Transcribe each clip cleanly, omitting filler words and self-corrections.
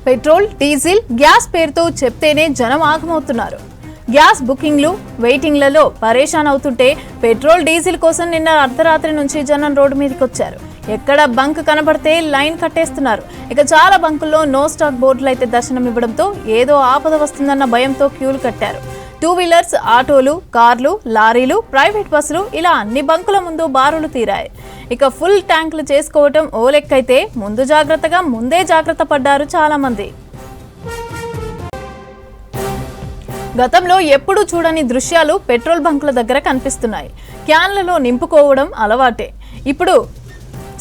Petrol, diesel, gas పేరుతో చెప్తేనే జనం ఆగమవుతున్నారు. గ్యాస్ బుకింగ్లు, వెయిటింగ్లలో పరేషాన్ అవుతుంటే పెట్రోల్, డీజిల్ కోసం నిన్న అర్ధరాత్రి నుంచి జనం రోడ్డు మీదకి వచ్చారు. ఎక్కడ బంక్ కనబడితే లైన్ కట్టేస్తున్నారు. ఇక చాలా బంకుల్లో నో స్టాక్ బోర్డులు అయితే దర్శనం ఇవ్వడంతో ఏదో ఆపద వస్తుందన్న భయంతో క్యూలు కట్టారు. 2 వీలర్స్, ఆటోలు, కార్లు, లారీలు, ప్రైవేట్ బస్సులు ఇలా అన్ని బంకుల ముందు బారులు తీరాయి. ఇక ఫుల్ ట్యాంకులు చేసుకోవటం ఓ లెక్కైతే ముందే జాగ్రత్త పడ్డారు చాలా మంది. గతంలో ఎప్పుడూ చూడని దృశ్యాలు పెట్రోల్ బంకుల దగ్గర కనిపిస్తున్నాయి. క్యాన్లలో నింపుకోవడం అలవాటే. ఇప్పుడు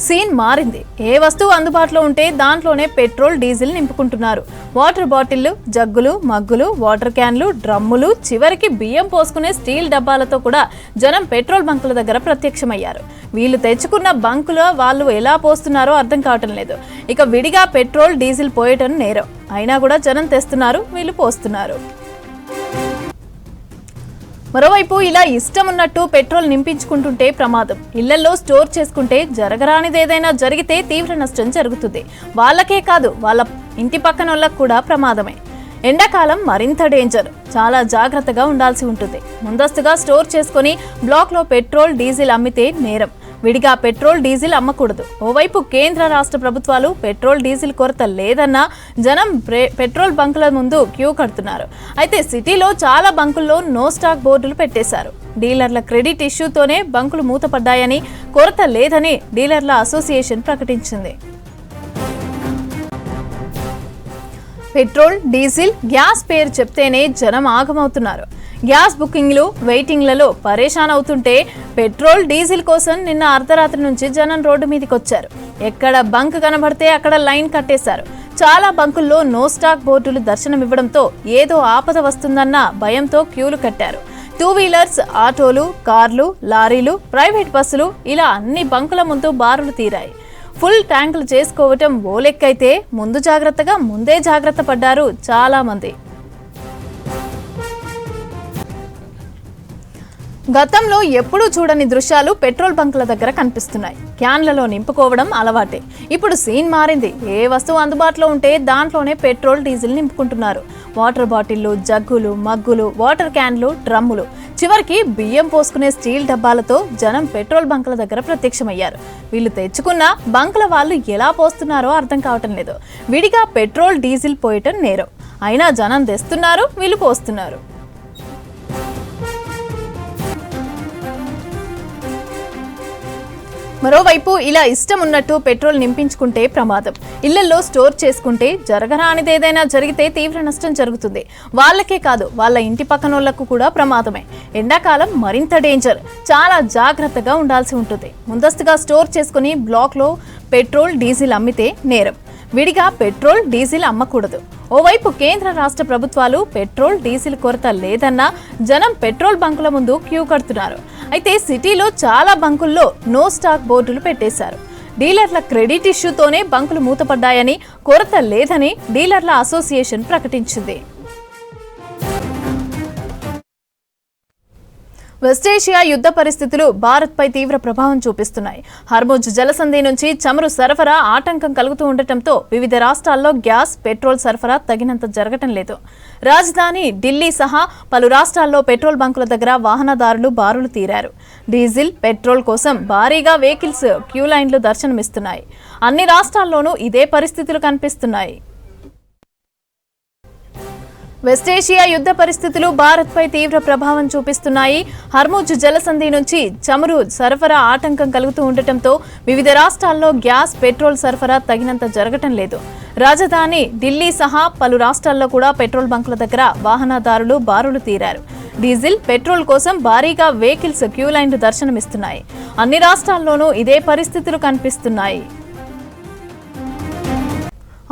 సీన్ మారింది. ఏ వస్తువు అందుబాటులో ఉంటే దాంట్లోనే పెట్రోల్, డీజిల్ నింపుకుంటున్నారు. వాటర్ బాటిళ్లు, జగ్గులు, మగ్గులు, వాటర్ క్యాన్లు, డ్రమ్ములు, చివరికి బియ్యం పోసుకునే స్టీల్ డబ్బాలతో కూడా జనం పెట్రోల్ బంకుల దగ్గర ప్రత్యక్షమయ్యారు. వీళ్ళు తెచ్చుకున్న బంకులో వాళ్ళు ఎలా పోస్తున్నారో అర్థం కావటం లేదు. ఇక విడిగా పెట్రోల్, డీజిల్ పోయటం నేరం. అయినా కూడా జనం తెస్తున్నారు, వీళ్ళు పోస్తున్నారు. మరోవైపు ఇలా ఇష్టం ఉన్నట్టు పెట్రోల్ నింపించుకుంటుంటే ప్రమాదం. ఇళ్లలో స్టోర్ చేసుకుంటే జరగరానిదేదైనా జరిగితే తీవ్ర నష్టం జరుగుతుంది. వాళ్ళకే కాదు, వాళ్ళ ఇంటి పక్కన వాళ్ళకు కూడా ప్రమాదమే. ఎండాకాలం మరింత డేంజర్. చాలా జాగ్రత్తగా ఉండాల్సి ఉంటుంది. ముందస్తుగా స్టోర్ చేసుకుని బ్లాక్లో పెట్రోల్, డీజిల్ అమ్మితే నేరం. విడిగా పెట్రోల్, డీజిల్ అమ్మకూడదు. ఓవైపు కేంద్ర రాష్ట్ర ప్రభుత్వాలు పెట్రోల్, డీజిల్ కొరత లేదన్నా జనం పెట్రోల్ బంకుల ముందు క్యూ కడుతున్నారు. అయితే సిటీలో చాలా బంకుల్లో నో స్టాక్ బోర్డులు పెట్టేశారు. డీలర్ల క్రెడిట్ ఇష్యూతోనే బంకులు మూతపడ్డాయని, కొరత లేదని డీలర్ల అసోసియేషన్ ప్రకటించింది. పెట్రోల్, డీజిల్, గ్యాస్ పేరు చెప్తేనే జనం ఆగమవుతున్నారు. గ్యాస్ బుకింగ్లు, వెయిటింగ్లలో పరేషాన్ అవుతుంటే పెట్రోల్, డీజిల్ కోసం నిన్న అర్ధరాత్రి నుంచి జనం రోడ్డు మీదకి వచ్చారు. ఎక్కడ బంక్ కనబడితే అక్కడ లైన్ కట్టేశారు. చాలా బంకుల్లో నో స్టాక్ బోర్డులు దర్శనమివ్వడంతో ఏదో ఆపద వస్తుందన్న భయంతో క్యూలు కట్టారు. 2 వీలర్స్, ఆటోలు, కార్లు, లారీలు, ప్రైవేట్ బస్సులు ఇలా అన్ని బంకుల ముందు బారులు తీరాయి. ఫుల్ ట్యాంకులు చేసుకోవటం ఓ లెక్కైతే ముందే జాగ్రత్త పడ్డారు చాలా మంది. గతంలో ఎప్పుడూ చూడని దృశ్యాలు పెట్రోల్ బంకుల దగ్గర కనిపిస్తున్నాయి. క్యాన్లలో నింపుకోవడం అలవాటే. ఇప్పుడు సీన్ మారింది. ఏ వస్తువు అందుబాటులో ఉంటే దాంట్లోనే పెట్రోల్, డీజిల్ నింపుకుంటున్నారు. వాటర్ బాటిళ్లు, జగ్గులు, మగ్గులు, వాటర్ క్యాన్లు, డ్రమ్ములు, చివరికి బియ్యం పోసుకునే స్టీల్ డబ్బాలతో జనం పెట్రోల్ బంకుల దగ్గర ప్రత్యక్షమయ్యారు. వీళ్ళు తెచ్చుకున్న బంకుల వాళ్ళు ఎలా పోస్తున్నారో అర్థం కావటం లేదు. విడిగా పెట్రోల్, డీజిల్ పోయటం నేరం. అయినా జనం తెస్తున్నారు, వీళ్ళు పోస్తున్నారు. మరోవైపు ఇలా ఇష్టం ఉన్నట్టు పెట్రోల్ నింపించుకుంటే ప్రమాదం. ఇళ్లలో స్టోర్ చేసుకుంటే జరగరానిదేదైనా జరిగితే తీవ్ర నష్టం జరుగుతుంది. వాళ్ళకే కాదు, వాళ్ళ ఇంటి పక్కనోళ్లకు కూడా ప్రమాదమే. ఎండాకాలం మరింత డేంజర్. చాలా జాగ్రత్తగా ఉండాల్సి ఉంటుంది. ముందస్తుగా స్టోర్ చేసుకుని బ్లాక్లో పెట్రోల్, డీజిల్ అమ్మితే నేరం. విడిగా పెట్రోల్, డీజిల్ అమ్మకూడదు. ఓవైపు కేంద్ర రాష్ట్ర ప్రభుత్వాలు పెట్రోల్, డీజిల్ కొరత లేదన్నా జనం పెట్రోల్ బంకుల ముందు క్యూ కడుతున్నారు. అయితే సిటీలో చాలా బంకుల్లో నో స్టాక్ బోర్డులు పెట్టేశారు. డీలర్ల క్రెడిట్ ఇష్యూతోనే బంకులు మూతపడ్డాయని, కొరత లేదని డీలర్ల అసోసియేషన్ ప్రకటించింది. వెస్టేషియా యుద్ధ పరిస్థితులు భారత్పై తీవ్ర ప్రభావం చూపిస్తున్నాయి. హర్ముజ్ జలసంధి నుంచి చమురు సరఫరా ఆటంకం కలుగుతూ ఉండటంతో వివిధ రాష్ట్రాల్లో గ్యాస్, పెట్రోల్ సరఫరా తగినంత జరగటం లేదు. రాజధాని ఢిల్లీ సహా పలు రాష్ట్రాల్లో పెట్రోల్ బంకుల దగ్గర వాహనదారులు బారులు తీరారు. డీజిల్, పెట్రోల్ కోసం భారీగా వెహికల్స్ క్యూ లైన్లు దర్శనమిస్తున్నాయి. అన్ని రాష్ట్రాల్లోనూ ఇదే పరిస్థితులు కనిపిస్తున్నాయి. వెస్టేషియా యుద్ధ పరిస్థితులు భారత్పై తీవ్ర ప్రభావం చూపిస్తున్నాయి. హర్ముజ్ జలసంధి నుంచి చమురు సరఫరా ఆటంకం కలుగుతూ ఉండటంతో వివిధ రాష్ట్రాల్లో గ్యాస్, పెట్రోల్ సరఫరా తగినంత జరగటం లేదు. రాజధాని ఢిల్లీ సహా పలు రాష్ట్రాల్లో కూడా పెట్రోల్ బంకుల దగ్గర వాహనదారులు బారులు తీరారు. డీజిల్, పెట్రోల్ కోసం భారీగా వెహికల్స్ క్యూ లైన్లు దర్శనమిస్తున్నాయి. అన్ని రాష్ట్రాల్లోనూ ఇదే పరిస్థితులు కనిపిస్తున్నాయి.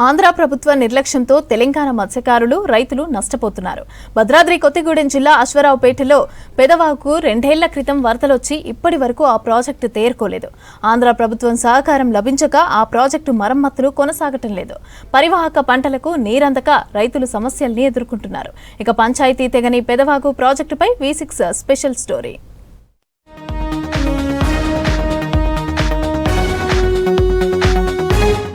ఆంధ్ర ప్రభుత్వ నిర్లక్ష్యంతో తెలంగాణ మత్స్యకారులు, రైతులు నష్టపోతున్నారు. భద్రాద్రి కొత్తగూడెం జిల్లా అశ్వరావుపేటలో పెదవాకు 2 ఏళ్ల క్రితం వరదలొచ్చి ఇప్పటి వరకు ఆ ప్రాజెక్టు తేరుకోలేదు. ఆంధ్ర ప్రభుత్వం సహకారం లభించక ఆ ప్రాజెక్టు మరమ్మతులు కొనసాగటం లేదు. పరివాహక పంటలకు నీరందక రైతులు సమస్యల్ని ఎదుర్కొంటున్నారు. ఇక పంచాయతీ తెగని పెదవాకు ప్రాజెక్టుపై V6 special story.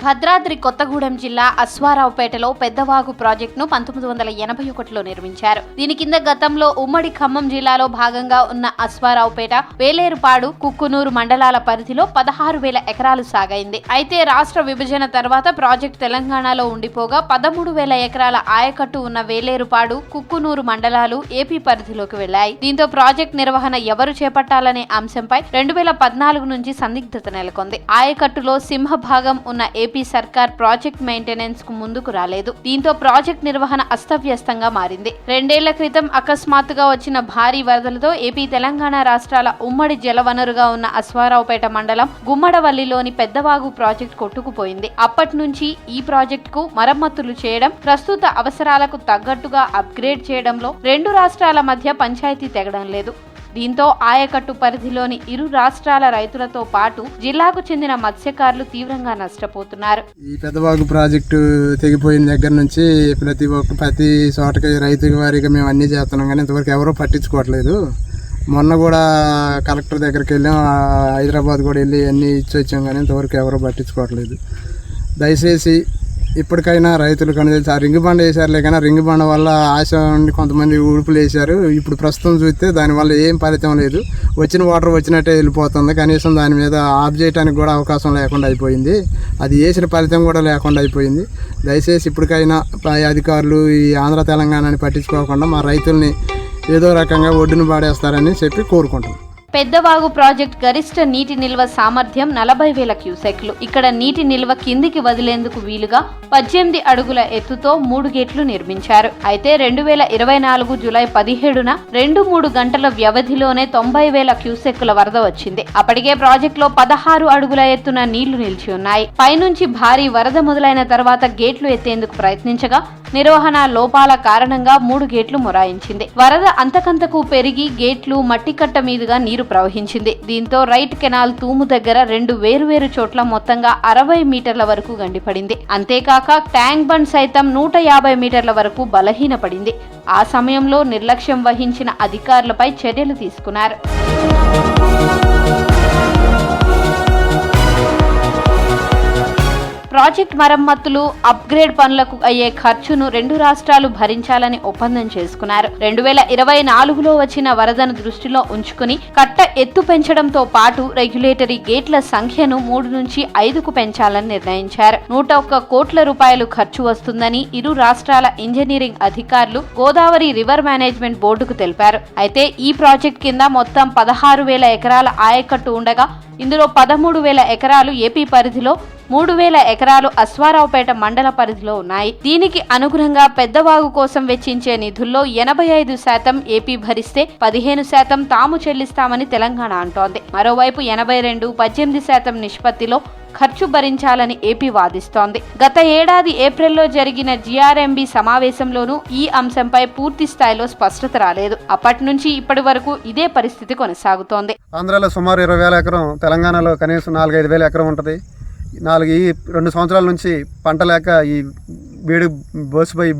Bhadradri Kothagudem జిల్లా అశ్వారావుపేటలో పెద్దవాగు ప్రాజెక్టును 1981లో నిర్మించారు. దీని కింద గతంలో ఉమ్మడి ఖమ్మం జిల్లాలో భాగంగా ఉన్న అశ్వారావుపేట, వేలేరుపాడు, కుక్కునూరు మండలాల పరిధిలో 16,000 ఎకరాలు సాగైంది. అయితే రాష్ట్ర విభజన తర్వాత ప్రాజెక్టు తెలంగాణలో ఉండిపోగా 13,000 ఎకరాల ఆయకట్టు ఉన్న వేలేరుపాడు, కుక్కునూరు మండలాలు ఏపీ పరిధిలోకి వెళ్లాయి. దీంతో ప్రాజెక్టు నిర్వహణ ఎవరు చేపట్టాలనే అంశంపై 2014 నుంచి సందిగ్ధత నెలకొంది. ఆయకట్టులో సింహభాగం ఉన్న ఏపీ సర్కార్ ప్రాజెక్ట్ మెయింటెనెన్స్ కు ముందుకు రాలేదు. దీంతో ప్రాజెక్ట్ నిర్వహణ అస్తవ్యస్తంగా మారింది. 2 ఏళ్ల క్రితం అకస్మాత్తుగా వచ్చిన భారీ వరదలతో ఏపీ, తెలంగాణ రాష్ట్రాల ఉమ్మడి జలవనరుగా ఉన్న అశ్వారావుపేట మండలం గుమ్మడవల్లిలోని పెద్దవాగు ప్రాజెక్ట్ కొట్టుకుపోయింది. అప్పటి నుంచి ఈ ప్రాజెక్టుకు మరమ్మతులు చేయడం, ప్రస్తుత అవసరాలకు తగ్గట్టుగా అప్గ్రేడ్ చేయడంలో 2 రాష్ట్రాల మధ్య పంచాయతీ తెగడం లేదు. దీంతో ఆయకట్టు పరిధిలోని ఇరు రాష్ట్రాల రైతులతో పాటు జిల్లాకు చెందిన మత్స్యకారులు తీవ్రంగా నష్టపోతున్నారు. ఈ పెద్దవాగు ప్రాజెక్టు తెగిపోయిన దగ్గర నుంచి ప్రతి చోటకి రైతు వారిగా మేము అన్నీ చేస్తున్నాం, కానీ ఇంతవరకు ఎవరూ పట్టించుకోవట్లేదు. మొన్న కూడా కలెక్టర్ దగ్గరికి వెళ్ళాం, హైదరాబాద్ కూడా వెళ్ళి అన్నీ ఇచ్చి వచ్చాం, కానీ ఇంతవరకు ఎవరూ పట్టించుకోవట్లేదు. దయచేసి ఇప్పటికైనా రైతులు కానీ ఆ రింగ్ బండ వేసారులే, కానీ రింగ్ బండ వల్ల ఆశ ఉండి కొంతమంది ఉడుపులు వేశారు. ఇప్పుడు ప్రస్తుతం చూస్తే దానివల్ల ఏం ఫలితం లేదు. వచ్చిన వాటర్ వచ్చినట్టే వెళ్ళిపోతుంది. కనీసం దాని మీద ఆఫ్ చేయడానికి కూడా అవకాశం లేకుండా అయిపోయింది. అది వేసిన ఫలితం కూడా లేకుండా అయిపోయింది. దయచేసి ఇప్పటికైనా అధికారులు ఈ ఆంధ్ర తెలంగాణని పట్టించుకోకుండా మా రైతుల్ని ఏదో రకంగా ఒడ్డును పాడేస్తారని చెప్పి కోరుకుంటాం. పెద్దవాగు ప్రాజెక్ట్ గరిష్ట నీటి నిల్వ సామర్థ్యం 40,000 క్యూసెక్లు. ఇక్కడ నీటి నిల్వ కిందికి వదిలేందుకు వీలుగా 18 అడుగుల ఎత్తుతో 3 గేట్లు నిర్మించారు. అయితే 2024 జూలై 17న 2-3 గంటల వ్యవధిలోనే 90,000 క్యూసెక్కుల వరద వచ్చింది. అప్పటికే ప్రాజెక్టులో 16 అడుగుల ఎత్తున నీళ్లు నిలిచి ఉన్నాయి. పైనుంచి భారీ వరద మొదలైన తర్వాత గేట్లు ఎత్తేందుకు ప్రయత్నించగా నిర్వహణ లోపాల కారణంగా 3 గేట్లు మొరాయించింది. వరద అంతకంతకు పెరిగి గేట్లు మట్టికట్ట మీదుగా నీరు ప్రవహించింది. దీంతో రైట్ కెనాల్ తూము దగ్గర 2 వేరువేరు చోట్ల మొత్తంగా 60 మీటర్ల వరకు గండిపడింది. అంతేకాక ట్యాంక్ బండ్ సైతం 150 మీటర్ల వరకు బలహీనపడింది. ఆ సమయంలో నిర్లక్ష్యం వహించిన అధికారులపై చర్యలు తీసుకున్నారు. ప్రాజెక్ట్ మరమ్మతులు, అప్గ్రేడ్ పనులకు అయ్యే ఖర్చును 2 రాష్ట్రాలు భరించాలని ఒప్పందం చేసుకున్నారు. 2024లో వచ్చిన వరదను దృష్టిలో ఉంచుకుని కట్ట ఎత్తు పెంచడంతో పాటు రెగ్యులేటరీ గేట్ల సంఖ్యను 3 నుంచి 5కు పెంచాలని నిర్ణయించారు. 101 కోట్ల రూపాయలు ఖర్చు వస్తుందని ఇరు రాష్ట్రాల ఇంజనీరింగ్ అధికారులు గోదావరి రివర్ మేనేజ్మెంట్ బోర్డుకు తెలిపారు. అయితే ఈ ప్రాజెక్ట్ కింద మొత్తం 16,000 ఎకరాల ఆయకట్టు ఉండగా ఇందులో 13,000 ఎకరాలు ఏపీ పరిధిలో, 3,000 ఎకరాలు అశ్వారావుపేట మండల పరిధిలో ఉన్నాయి. దీనికి అనుగుణంగా పెద్దవాగు కోసం వెచ్చించే నిధుల్లో 85% ఏపీ భరిస్తే 15% తాము చెల్లిస్తామని తెలంగాణ అంటోంది. మరోవైపు 82-18% నిష్పత్తిలో ఖర్చు భరించాలని ఏపీ వాదిస్తోంది. గత ఏడాది ఏప్రిల్లో జరిగిన జీఆర్ఎంబీ సమావేశంలోనూ ఈ అంశంపై పూర్తి స్థాయిలో స్పష్టత రాలేదు. అప్పటి నుంచి ఇప్పటి వరకు ఇదే పరిస్థితి కొనసాగుతోంది. ఆంధ్రాలో సుమారు 20,000 ఎకరం, తెలంగాణలో కనీసం 4-5 ఎకరం ఉంటుంది. 2 సంవత్సరాల నుంచి పంట లేక ఈ బీడు బోసిపోయి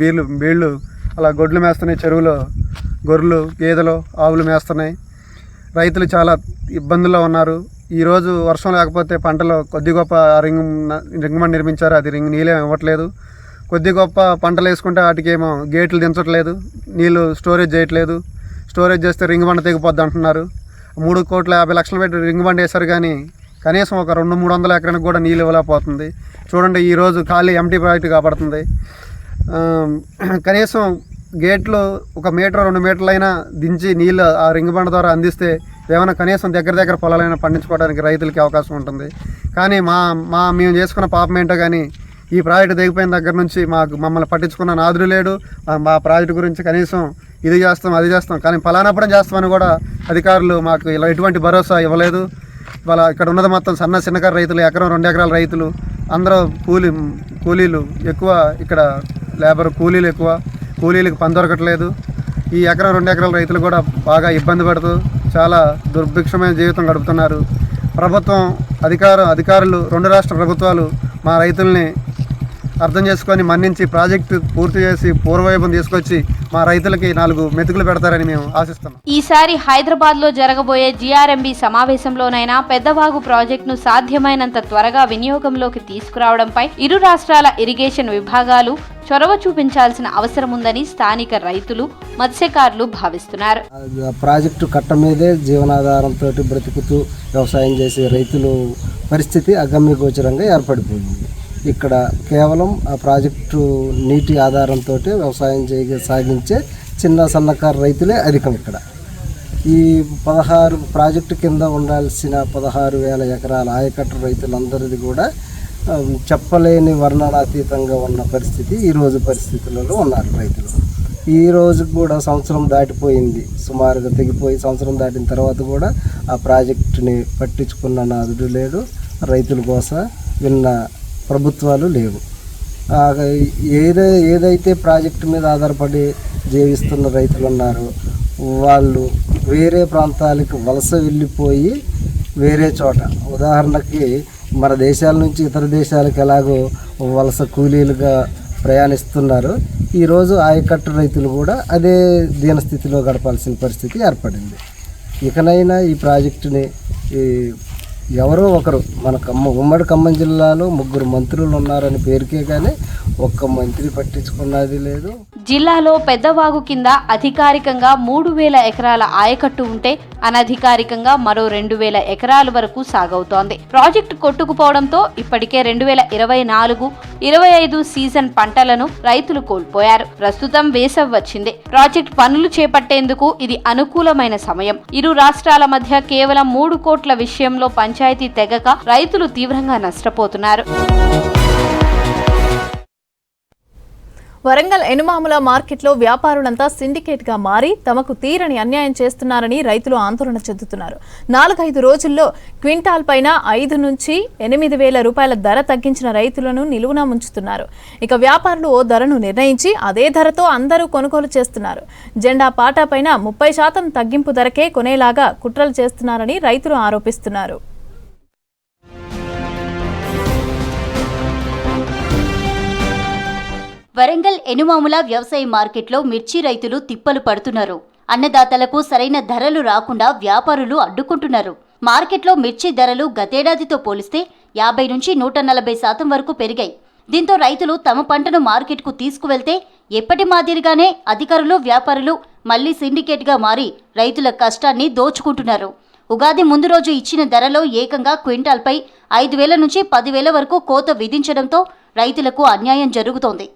బీళ్ళు అలా గొడ్లు మేస్తున్నాయి. చెరువులో గొర్రెలు, గేదెలు, ఆవులు మేస్తున్నాయి. రైతులు చాలా ఇబ్బందుల్లో ఉన్నారు. ఈరోజు వర్షం లేకపోతే పంటలో కొద్ది గొప్ప రింగ్ బండ్ నిర్మించారు, అది నీళ్ళే ఇవ్వట్లేదు. కొద్ది గొప్ప పంటలు వేసుకుంటే వాటికేమో గేట్లు దించట్లేదు, నీళ్ళు స్టోరేజ్ చేయట్లేదు. స్టోరేజ్ చేస్తే రింగ్ బండ్ తెగిపోద్ది అంటున్నారు. 3,50,00,000 పెట్టి రింగ్ బండ్ వేశారు, కానీ కనీసం ఒక 200-300 ఎకరానికి కూడా నీళ్ళు ఇవ్వలేకపోతుంది. చూడండి, ఈరోజు ఖాళీ ఎంటీ ప్రాజెక్టు కాబడుతుంది. కనీసం గేట్లు 1 మీటర్ 2 మీటర్లైనా దించి నీళ్ళు ఆ రింగ్ బండ్ ద్వారా అందిస్తే ఏమైనా కనీసం దగ్గర పొలాలైనా పండించుకోవడానికి రైతులకి అవకాశం ఉంటుంది. కానీ మేము చేసుకున్న పాపం ఏంటో కానీ ఈ ప్రాజెక్టు దిగిపోయిన దగ్గర నుంచి మమ్మల్ని పట్టించుకున్న నాదుడు లేడు. మా ప్రాజెక్టు గురించి కనీసం ఇది చేస్తాం, అది చేస్తాం, కానీ ఫలానాపురం చేస్తామని కూడా అధికారులు మాకు ఇలా ఎటువంటి భరోసా ఇవ్వలేదు. వాళ్ళ ఇక్కడ ఉన్నది మొత్తం చిన్నకారు రైతులు, 1-2 ఎకరాల రైతులు అందరూ కూలీలు ఎక్కువ, ఇక్కడ లేబర్ కూలీలు ఎక్కువ, కూలీలకు పని దొరకట్లేదు. ఈ 1-2 ఎకరాల రైతులు కూడా బాగా ఇబ్బంది పడుతూ చాలా దుర్భిక్షమైన జీవితం గడుపుతున్నారు. ప్రభుత్వం అధికారులు 2 రాష్ట్ర ప్రభుత్వాలు మా రైతుల్ని అర్థం చేసుకొని మన్నించి ప్రాజెక్టు పూర్తి చేసి పూర్వవైభవం తీసుకొచ్చి మా రైతులకి 4 మెతుకులు పెడతారని మేము ఆశిస్తున్నాం. ఈసారి హైదరాబాద్ లో జరగబోయే జీఆర్ఎంబీ సమావేశంలోనైనా పెద్దవాగు ప్రాజెక్టును సాధ్యమైనంత త్వరగా వినియోగంలోకి తీసుకురావడంపై ఇరు రాష్ట్రాల ఇరిగేషన్ విభాగాలు చొరవ చూపించాల్సిన అవసరం ఉందని స్థానిక రైతులు, మత్స్యకారులు భావిస్తున్నారు. ప్రాజెక్టు కట్ట మీదే జీవనాధారంతో బ్రతుకుతూ వ్యవసాయం చేసే రైతులు పరిస్థితి అగమ్యగోచరంగా ఏర్పడిపోయింది. ఇక్కడ కేవలం ఆ ప్రాజెక్టు నీటి ఆధారంతో వ్యవసాయం సాగించే చిన్న సన్నకారు రైతులే అధికం. ఇక్కడ ఈ 16 ప్రాజెక్టు కింద ఉండాల్సిన 16,000 ఎకరాల ఆయకట్టు రైతులందరిది కూడా చెప్పలేని వర్ణనాతీతంగా ఉన్న పరిస్థితి ఈరోజు పరిస్థితులలో ఉన్నారు రైతులు. ఈ రోజు కూడా సంవత్సరం దాటిపోయింది, సుమారుగా తెగిపోయి సంవత్సరం దాటిన తర్వాత కూడా ఆ ప్రాజెక్టుని పట్టించుకున్న నాదుడు లేడు, రైతుల కోసం విన్న ప్రభుత్వాలు లేవు. ఏదైతే ప్రాజెక్టు మీద ఆధారపడి జీవిస్తున్న రైతులు ఉన్నారో వాళ్ళు వేరే ప్రాంతాలకు వలస వెళ్ళిపోయి వేరే చోట, ఉదాహరణకి మన దేశాల నుంచి ఇతర దేశాలకు ఎలాగో వలస కూలీలుగా ప్రయాణిస్తున్నారు, ఈరోజు ఆయకట్టు రైతులు కూడా అదే దీనస్థితిలో గడపాల్సిన పరిస్థితి ఏర్పడింది. ఇకనైనా ఈ ప్రాజెక్టుని ఎవరో ఒకరు, మన ఉమ్మడి ఖమ్మం జిల్లాలో 3 మంత్రులు ఉన్నారని పేరుకే కానీ ఒక్క మంత్రి పట్టించుకున్నది లేదు. జిల్లాలో పెద్దవాగు కింద అధికారికంగా 3,000 ఎకరాల ఆయకట్టు ఉంటే అనధికారికంగా మరో 2,000 ఎకరాల వరకు సాగవుతోంది. ప్రాజెక్టు కొట్టుకుపోవడంతో ఇప్పటికే 2024-25 సీజన్ పంటలను రైతులు కోల్పోయారు. ప్రస్తుతం వేసవి వచ్చింది. ప్రాజెక్టు పనులు చేపట్టేందుకు ఇది అనుకూలమైన సమయం. ఇరు రాష్ట్రాల మధ్య కేవలం 3 కోట్ల విషయంలో పంచాయతీ తెగక రైతులు తీవ్రంగా నష్టపోతున్నారు. వరంగల్ ఎనుమాముల మార్కెట్లో వ్యాపారులంతా సిండికేట్ గా మారి తమకు తీరని అన్యాయం చేస్తున్నారని రైతులు ఆందోళన చెందుతున్నారు. 4-5 రోజుల్లో క్వింటాల్ పైన 5 నుంచి 8,000 రూపాయల ధర తగ్గించిన రైతులను నిలువునా ముంచుతున్నారు. ఇక వ్యాపారులు ఓ ధరను నిర్ణయించి అదే ధరతో అందరూ కొనుగోలు చేస్తున్నారు. జెండా పాటా పైన 30% తగ్గింపు ధరకే కొనేలాగా కుట్రలు చేస్తున్నారని రైతులు ఆరోపిస్తున్నారు. వరంగల్ ఎనుమాముల వ్యవసాయ మార్కెట్లో మిర్చి రైతులు తిప్పలు పడుతున్నారు. అన్నదాతలకు సరైన ధరలు రాకుండా వ్యాపారులు అడ్డుకుంటున్నారు. మార్కెట్లో మిర్చి ధరలు గతేడాదితో పోలిస్తే 50 నుంచి 140% వరకు పెరిగాయి. దీంతో రైతులు తమ పంటను మార్కెట్కు తీసుకువెళ్తే ఎప్పటి మాదిరిగానే అధికారులు, వ్యాపారులు మళ్లీ సిండికేట్గా మారి రైతుల కష్టాన్ని దోచుకుంటున్నారు. ఉగాది ముందు రోజు ఇచ్చిన ధరలో ఏకంగా క్వింటాల్పై 5,000 నుంచి 10,000 వరకు కోత విధించడంతో రైతులకు అన్యాయం జరుగుతోంది.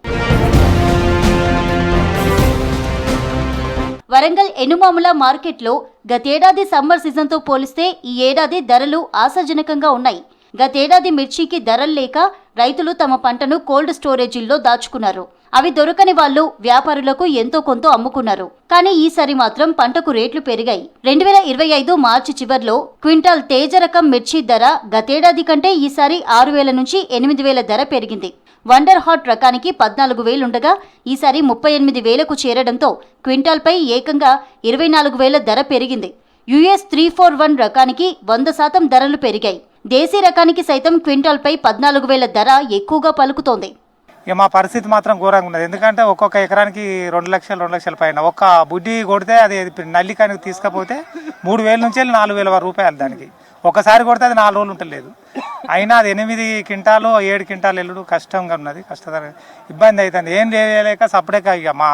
వరంగల్ ఎనుమాముల మార్కెట్లో గతేడాది సమ్మర్ సీజన్తో పోలిస్తే ఈ ఏడాది ధరలు ఆశాజనకంగా ఉన్నాయి. గతేడాది మిర్చికి ధరలు లేక రైతులు తమ పంటను కోల్డ్ స్టోరేజీల్లో దాచుకున్నారు. అవి దొరకని వాళ్లు వ్యాపారులకు ఎంతో కొంత అమ్ముకున్నారు. కానీ ఈసారి మాత్రం పంటకు రేట్లు పెరిగాయి. 2025 మార్చి చివర్లో క్వింటాల్ తేజ రకం మిర్చి ధర గతేడాది కంటే ఈసారి 6,000 నుంచి 8,000 ధర పెరిగింది. వండర్ హాట్ రకానికి 14,000 ఉండగా ఈసారి 38,000కు చేరడంతో క్వింటాల్పై ఏకంగా 24,000 ధర పెరిగింది. US 341 రకానికి 100% ధరలు పెరిగాయి. దేశీ రకానికి సైతం క్వింటాల్పై 14,000 ధర ఎక్కువగా పలుకుతోంది. ఇక మా పరిస్థితి మాత్రం ఘోరంగా ఉన్నది. ఎందుకంటే ఒక్కొక్క ఎకరానికి 2 లక్షల పైన ఒక్క బుడ్డి కొడితే అది నల్లికానికి తీసుకపోతే 3,000 నుంచి 4,000 రూపాయలు దానికి. ఒకసారి కొడితే అది 4 రోజులు ఉంటలేదు. అయినా అది 8 క్వింటాలు 7 క్వింటాలు ఎల్లుడు కష్టంగా ఉన్నది. ఇబ్బంది అవుతుంది. ఏం చేయలేక సపరేట్గా ఇక మా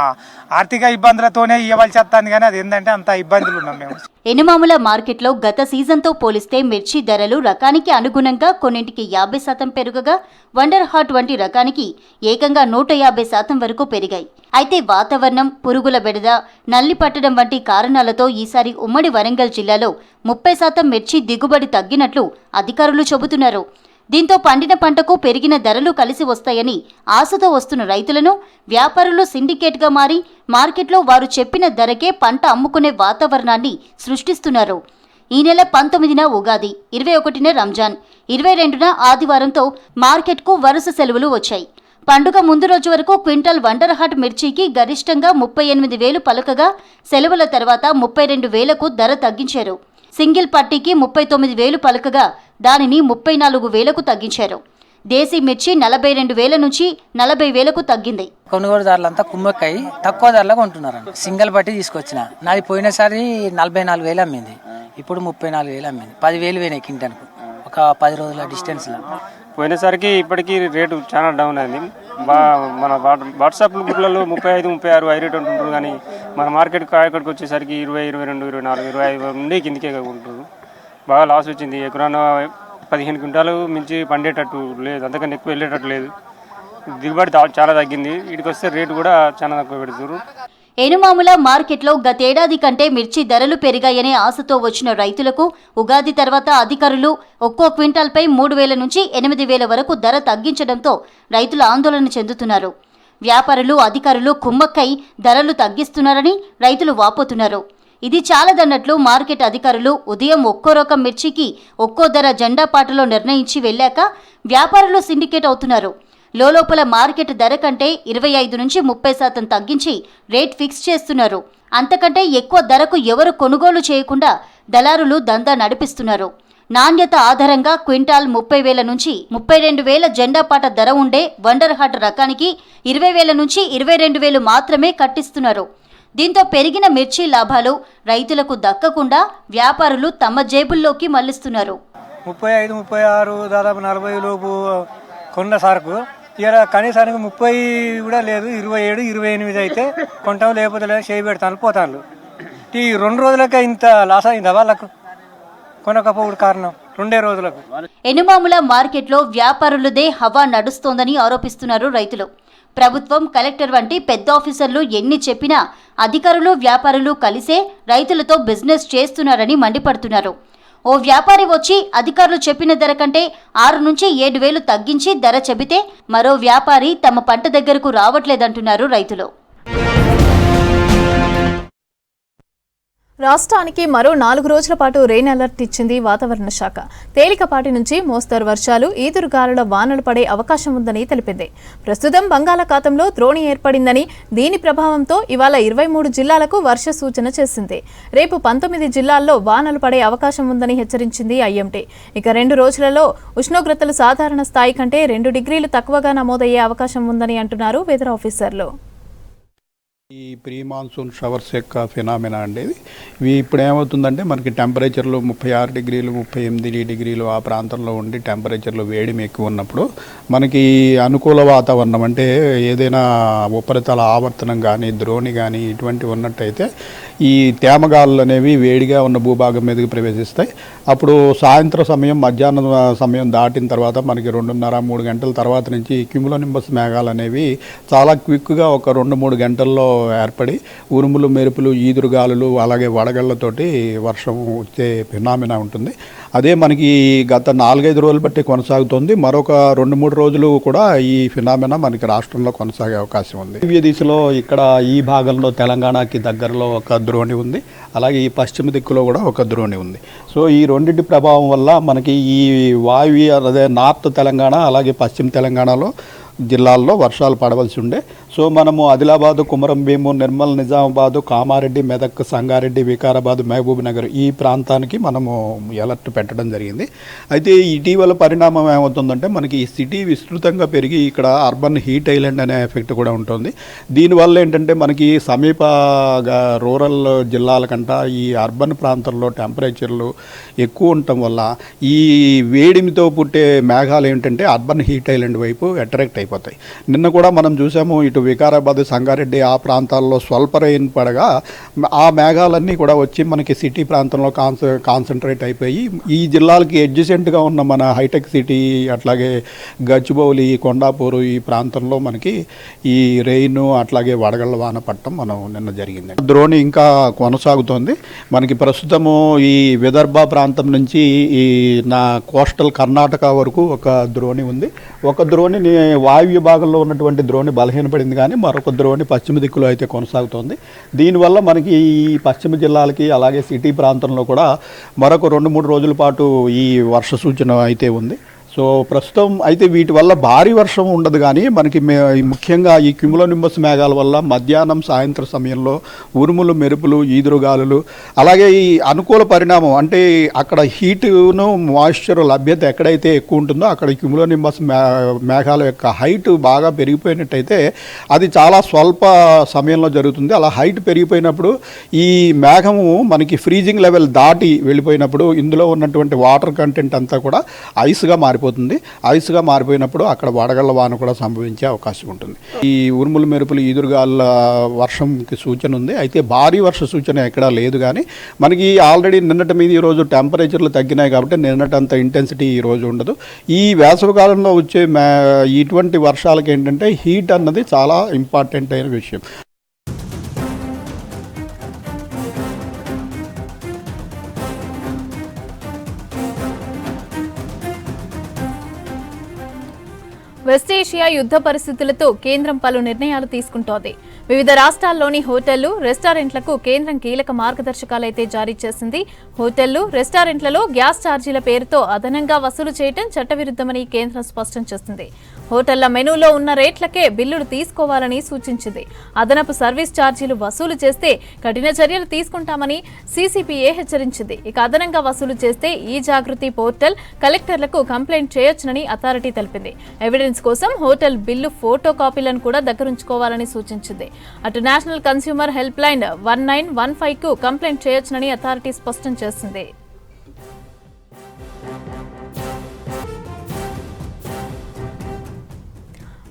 ఆర్థిక ఇబ్బందులతోనే ఇవ్వాల్సి వస్తుంది. కానీ అది ఏంటంటే అంత ఇబ్బందులు ఉన్నాం మేము. ఎనుమాముల మార్కెట్లో గత సీజన్తో పోలిస్తే మిర్చి ధరలు రకానికి అనుగుణంగా కొన్నింటికి 50% పెరుగగా వండర్ హాట్ వంటి రకానికి ఏకంగా 150% వరకు పెరిగాయి. అయితే వాతావరణం, పురుగుల బెడద, నల్లి పట్టడం వంటి కారణాలతో ఈసారి ఉమ్మడి వరంగల్ జిల్లాలో 30% మిర్చి దిగుబడి తగ్గినట్లు అధికారులు చెబుతున్నారు. దీంతో పండిన పంటకు పెరిగిన ధరలు కలిసి వస్తాయని ఆశతో వస్తున్న రైతులను వ్యాపారులు సిండికేట్గా మారి మార్కెట్లో వారు చెప్పిన ధరకే పంట అమ్ముకునే వాతావరణాన్ని సృష్టిస్తున్నారు. ఈ నెల 19న ఉగాది, 21న రంజాన్, 22న ఆదివారంతో మార్కెట్కు వరుస సెలవులు వచ్చాయి. పండుగ ముందు రోజు వరకు క్వింటాల్ వండర్ హాట్ మిర్చికి గరిష్టంగా 38,000 పలకగా సెలవుల తర్వాత 32,000కు ధర తగ్గించారు. సింగిల్ పట్టీకి 39,000 పలకగా దానిని 34,000కు తగ్గించారు. దేశీ మిర్చి 42,000 నుంచి 40,000కు తగ్గింది. కొనుగోలుదారులంతా కుమ్మక్కై తక్కువ ధరలో కొంటున్నారు. సింగల్ బట్టి తీసుకొచ్చిన నాది పోయినసారి 44,000 అమ్మింది, ఇప్పుడు 34,000 అమ్మింది. 10,000 పోయినాయి కింటన్కు ఒక 10 రోజుల డిస్టెన్స్లో. పోయినసరికి ఇప్పటికీ రేటు చాలా డౌన్ అయింది. మన వాట్సాప్ గ్రూప్లలో 35, 36 హై రేట్ ఉంటుంటారు, కానీ మన మార్కెట్ కాయకడికి వచ్చేసరికి 20, 22, 24, 25 నుండి కిందికే ఉంటున్నారు. బాగా లాస్ వచ్చింది. ఎకరాన 15 క్వింటాలు మించి పండేటట్టు లేదు, అంతకన్నా ఎక్కువ వెళ్ళేటట్టు లేదు. దిగుబడి చాలా తగ్గింది. వీటికి వస్తే రేటు కూడా చాలా తక్కువ పెడుతున్నారు. ఎనుమాముల మార్కెట్లో గతేడాది కంటే మిర్చి ధరలు పెరిగాయనే ఆశతో వచ్చిన రైతులకు ఉగాది తర్వాత అధికారులు ఒక్కో క్వింటాల్పై 3,000 నుంచి 8,000 వరకు ధర తగ్గించడంతో రైతులు ఆందోళన చెందుతున్నారు. వ్యాపారులు అధికారులు కుమ్మక్కై ధరలు తగ్గిస్తున్నారని రైతులు వాపోతున్నారు. ఇది చాలదన్నట్లు మార్కెట్ అధికారులు ఉదయం ఒక్కో రకం మిర్చికి ఒక్కో ధర జెండా పాటలో నిర్ణయించి వెళ్ళాక వ్యాపారులు సిండికేట్ అవుతున్నారు. లోపల మార్కెట్ ధర కంటే 25 నుంచి 30% తగ్గించి రేట్ ఫిక్స్ చేస్తున్నారు. అంతకంటే ఎక్కువ ధరకు ఎవరు కొనుగోలు చేయకుండా దళారులు దందా నడిపిస్తున్నారు. నాణ్యత ఆధారంగా క్వింటాల్ 30,000 నుంచి 32,000 జెండాపాట ధర ఉండే వండర్ హార్ట్ రకానికి 20,000 నుంచి 22,000 మాత్రమే కట్టిస్తున్నారు. దీంతో పెరిగిన మిర్చి లాభాలు రైతులకు దక్కకుండా వ్యాపారులు తమ జేబుల్లోకి మళ్లిస్తున్నారు. 35, 36 దాదాపు 40 లోపు కొన్న సరుకు ఇలా కనీసానికి 30 కూడా లేదు, 27, 28 అయితే కొంటాం, లేకపోతే లేదు చేయి పెడతాను పోతాను. ఈ 2 రోజులకే ఇంత లాస్ అయిందా వాళ్ళకు? కొనకపోవడం కారణం 2 రోజులకు. ఎనుమాముల మార్కెట్లో వ్యాపారులదే హవా నడుస్తోందని ఆరోపిస్తున్నారు రైతులు. ప్రభుత్వం, కలెక్టర్ వంటి పెద్ద ఆఫీసర్లు ఎన్ని చెప్పినా అధికారులు వ్యాపారులు కలిసే రైతులతో బిజినెస్ చేస్తున్నారని మండిపడుతున్నారు. ఓ వ్యాపారి వచ్చి అధికారులు చెప్పిన ధర కంటే 6 నుంచి 7,000 తగ్గించి ధర చెబితే మరో వ్యాపారి తమ పంట దగ్గరకు రావట్లేదంటున్నారు రైతులు. రాష్ట్రానికి మరో 4 రోజుల పాటు రెయిన్ అలర్ట్ ఇచ్చింది వాతావరణ శాఖ. తేలికపాటి నుంచి మోస్తరు వర్షాలు, ఈదురుగాలుల వానలు పడే అవకాశం ఉందని తెలిపింది. ప్రస్తుతం బంగాళాఖాతంలో ద్రోణి ఏర్పడిందని, దీని ప్రభావంతో ఇవాళ 23 జిల్లాలకు వర్ష సూచన చేసింది. రేపు 19 జిల్లాల్లో వానలు పడే అవకాశం ఉందని హెచ్చరించింది ఐఎండీ. ఇక 2 రోజులలో ఉష్ణోగ్రతలు సాధారణ స్థాయి కంటే 2 డిగ్రీలు తక్కువగా నమోదయ్యే అవకాశం ఉందని అంటున్నారు వెదర్ ఆఫీసర్లు. ఈ ప్రీ మాన్సూన్ షవర్స్ యొక్క ఫినామినా అండి ఇవి. ఇప్పుడు ఏమవుతుందంటే మనకి టెంపరేచర్లు 36 డిగ్రీలు 38 డిగ్రీలు ఆ ప్రాంతంలో ఉండి టెంపరేచర్లు వేడిమి ఎక్కువ ఉన్నప్పుడు మనకి అనుకూల వాతావరణం అంటే ఏదైనా ఉపరితల ఆవర్తనం కానీ ద్రోణి కానీ ఇటువంటివి ఉన్నట్టయితే ఈ తేమగాళ్ళు అనేవి వేడిగా ఉన్న భూభాగం మీదకి ప్రవేశిస్తాయి. అప్పుడు సాయంత్రం సమయం, మధ్యాహ్నం సమయం దాటిన తర్వాత మనకి 2:30-3 గంటల తర్వాత నుంచి క్యూములోనింబస్ మేఘాలు అనేవి చాలా క్విక్గా ఒక 2-3 గంటల్లో ఏర్పడి ఉరుములు, మెరుపులు, ఈదురుగాలులు అలాగే వడగళ్లతోటి వర్షం వచ్చే ఫినామినా ఉంటుంది. అదే మనకి గత 4-5 రోజులు బట్టి కొనసాగుతుంది. మరొక 2-3 రోజులు కూడా ఈ ఫినామినా మనకి రాష్ట్రంలో కొనసాగే అవకాశం ఉంది. ఈ దిశలో ఇక్కడ ఈ భాగంలో తెలంగాణకి దగ్గరలో ఒక ద్రోణి ఉంది, అలాగే ఈ పశ్చిమ దిక్కులో కూడా ఒక ద్రోణి ఉంది. సో ఈ రెండింటి ప్రభావం వల్ల మనకి ఈ వాయువ్య అదే నార్త్ తెలంగాణ అలాగే పశ్చిమ తెలంగాణలో జిల్లాల్లో వర్షాలు పడవలసి ఉండే. సో మనము ఆదిలాబాదు, కుమరం భీము, నిర్మల్, నిజామాబాదు, కామారెడ్డి, మెదక్, సంగారెడ్డి, వికారాబాద్, మహబూబ్ నగర్ ఈ ప్రాంతానికి మనము అలర్ట్ పెట్టడం జరిగింది. అయితే ఇటీవల పరిణామం ఏమవుతుందంటే మనకి ఈ సిటీ విస్తృతంగా పెరిగి ఇక్కడ అర్బన్ హీట్ ఐలాండ్ అనే ఎఫెక్ట్ కూడా ఉంటుంది. దీనివల్ల ఏంటంటే మనకి సమీప రూరల్ జిల్లాల కంటే ఈ అర్బన్ ప్రాంతంలో టెంపరేచర్లు ఎక్కువ ఉండటం వల్ల ఈ వేడిమితో పుట్టే మేఘాలు ఏంటంటే అర్బన్ హీట్ ఐలాండ్ వైపు అట్రాక్ట్ అయిపోతాయి. నిన్న కూడా మనం చూసాము, ఇటు వికారాబాద్, సంగారెడ్డి ఆ ప్రాంతాల్లో స్వల్ప రెయిన్ పడగా ఆ మేఘాలన్నీ కూడా వచ్చి మనకి సిటీ ప్రాంతంలో కాన్సన్ట్రేట్ అయిపోయి ఈ జిల్లాలకి అడ్జసెంట్గా ఉన్న మన హైటెక్ సిటీ అట్లాగే గచ్చిబౌలి, కొండాపూరు ఈ ప్రాంతంలో మనకి ఈ రెయిన్ అట్లాగే వడగళ్ళ వాన పట్టడం మనం నిన్న జరిగింది. ద్రోణి ఇంకా కొనసాగుతోంది. మనకి ప్రస్తుతము ఈ విదర్భ ప్రాంతం నుంచి ఈ నా కోస్టల్ కర్ణాటక వరకు ఒక ద్రోణి ఉంది. ఒక ద్రోణిని వాయువ్య భాగంలో ఉన్నటువంటి ద్రోణి బలహీనపడింది, కానీ మరొక ద్రోణి పశ్చిమ దిక్కులో అయితే కొనసాగుతోంది. దీనివల్ల మనకి ఈ పశ్చిమ జిల్లాలకి అలాగే సిటీ ప్రాంతంలో కూడా మరొక 2-3 రోజుల పాటు ఈ వర్ష సూచన అయితే ఉంది. సో ప్రస్తుతం అయితే వీటి వల్ల భారీ వర్షం ఉండదు, కానీ మనకి ముఖ్యంగా ఈ క్యుములోనింబస్ మేఘాల వల్ల మధ్యాహ్నం సాయంత్రం సమయంలో ఉరుములు మెరుపులు ఈదురుగాలులు, అలాగే ఈ అనుకూల పరిణామం అంటే అక్కడ హీటును మాయిశ్చర్ లభ్యత ఎక్కడైతే ఎక్కువ ఉంటుందో అక్కడ క్యుములోనింబస్ మేఘాల యొక్క హైట్ బాగా పెరిగిపోయినట్టయితే అది చాలా స్వల్ప సమయంలో జరుగుతుంది. అలా హైట్ పెరిగిపోయినప్పుడు ఈ మేఘము మనకి ఫ్రీజింగ్ లెవెల్ దాటి వెళ్ళిపోయినప్పుడు ఇందులో ఉన్నటువంటి వాటర్ కంటెంట్ అంతా కూడా ఐస్గా మారిపోతుంది. ఐస్గా మారిపోయినప్పుడు అక్కడ వడగళ్ల వాన కూడా సంభవించే అవకాశం ఉంటుంది. ఈ ఉరుములు మెరుపులు ఈదురుగాల వర్షంకి సూచన ఉంది. అయితే భారీ వర్ష సూచన ఎక్కడా లేదు, కానీ మనకి ఆల్రెడీ నిన్నటి మీద ఈరోజు టెంపరేచర్లు తగ్గినాయి కాబట్టి నిన్నటంత ఇంటెన్సిటీ ఈరోజు ఉండదు. ఈ వేసవికాలంలో వచ్చే ఇటువంటి వర్షాలకి ఏంటంటే హీట్ అన్నది చాలా ఇంపార్టెంట్ అయిన విషయం. వెస్ట్ ఏషియా యుద్ధ పరిస్థితులతో కేంద్రం పలు నిర్ణయాలు తీసుకుంటోంది. వివిధ రాష్ట్రాల్లోని హోటళ్లు, రెస్టారెంట్లకు కేంద్రం కీలక మార్గదర్శకాలైతే జారీ చేసింది. హోటళ్లు, రెస్టారెంట్లలో గ్యాస్ ఛార్జీల పేరుతో అదనంగా వసూలు చేయడం చట్టవిరుద్ధమని కేంద్రం స్పష్టం చేసింది. హోటళ్ల మెనూలో ఉన్న రేట్లకే బిల్లులు తీసుకోవాలని సూచించింది. అదనపు సర్వీస్ ఛార్జీలు వసూలు చేస్తే కఠిన చర్యలు తీసుకుంటామని సీసీపీఏ హెచ్చరించింది. ఇక అదనంగా వసూలు చేస్తే ఈ జాగృతి పోర్టల్ కలెక్టర్లకు కంప్లైంట్ చేయొచ్చునని అథారిటీ తెలిపింది. ఎవిడెన్స్ కోసం హోటల్ బిల్లు ఫోటో కాపీలను కూడా దగ్గరుంచుకోవాలని సూచించింది. అటు నేషనల్ కన్స్యూమర్ హెల్ప్ లైన్ 1915 కు కంప్లైంట్ చేయొచ్చునని అథారిటీ స్పష్టం చేసింది.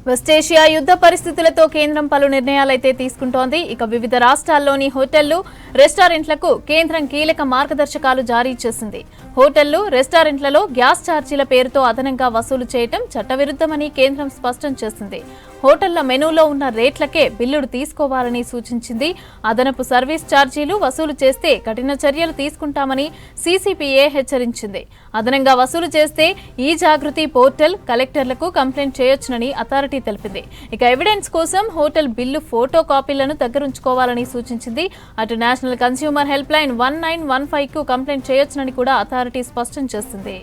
వెస్ట్ ఏషియా యుద్ధ పరిస్థితులతో కేంద్రం పలు నిర్ణయాలైతే తీసుకుంటోంది. ఇక వివిధ రాష్ట్రాల్లోని హోటళ్లు, రెస్టారెంట్లకు కేంద్రం కీలక మార్గదర్శకాలు జారీ చేసింది. హోటళ్లు, రెస్టారెంట్లలో గ్యాస్ ఛార్జీల పేరుతో అదనంగా వసూలు చేయడం చట్టవిరుద్ధమని కేంద్రం స్పష్టం చేసింది. హోటళ్ల మెనూలో ఉన్న రేట్లకే బిల్లులు తీసుకోవాలని సూచించింది. అదనపు సర్వీస్ ఛార్జీలు వసూలు చేస్తే కఠిన చర్యలు తీసుకుంటామని సీసీపీఏ హెచ్చరించింది. అదనంగా వసూలు చేస్తే ఈ జాగృతి పోర్టల్ కలెక్టర్లకు కంప్లైంట్ చేయొచ్చునని అథారిటీ తెలిపింది. ఇక ఎవిడెన్స్ కోసం హోటల్ బిల్లు ఫోటో కాపీలను దగ్గరుంచుకోవాలని సూచించింది. అటు నేషనల్ కన్స్యూమర్ హెల్ప్ లైన్ 1915 కు కంప్లైంట్ చేయొచ్చునని కూడా అథారిటీ స్పష్టం చేసింది.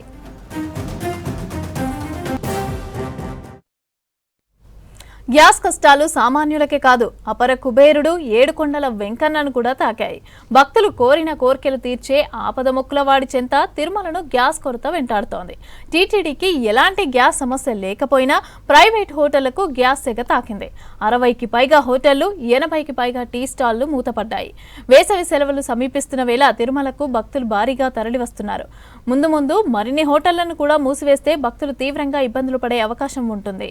గ్యాస్ కష్టాలు సామాన్యులకే కాదు, అపర కుబేరుడు ఏడుకొండల వెంకన్నను కూడా తాకాయి. భక్తులు కోరిన కోర్కెలు తీర్చే ఆపద మొక్కుల వాడి చెంత తిరుమలను గ్యాస్ కొరత వెంటాడుతోంది. టీటీడీకి ఎలాంటి గ్యాస్ సమస్య లేకపోయినా ప్రైవేట్ హోటళ్లకు గ్యాస్ సెగ తాకింది. 60కి పైగా హోటళ్లు, 80కి పైగా టీ స్టాళ్లు మూతపడ్డాయి. వేసవి సెలవులు సమీపిస్తున్న వేళ తిరుమలకు భక్తులు భారీగా తరలివస్తున్నారు. ముందు మరిన్ని హోటళ్లను కూడా మూసివేస్తే భక్తులు తీవ్రంగా ఇబ్బందులు పడే అవకాశం ఉంటుంది.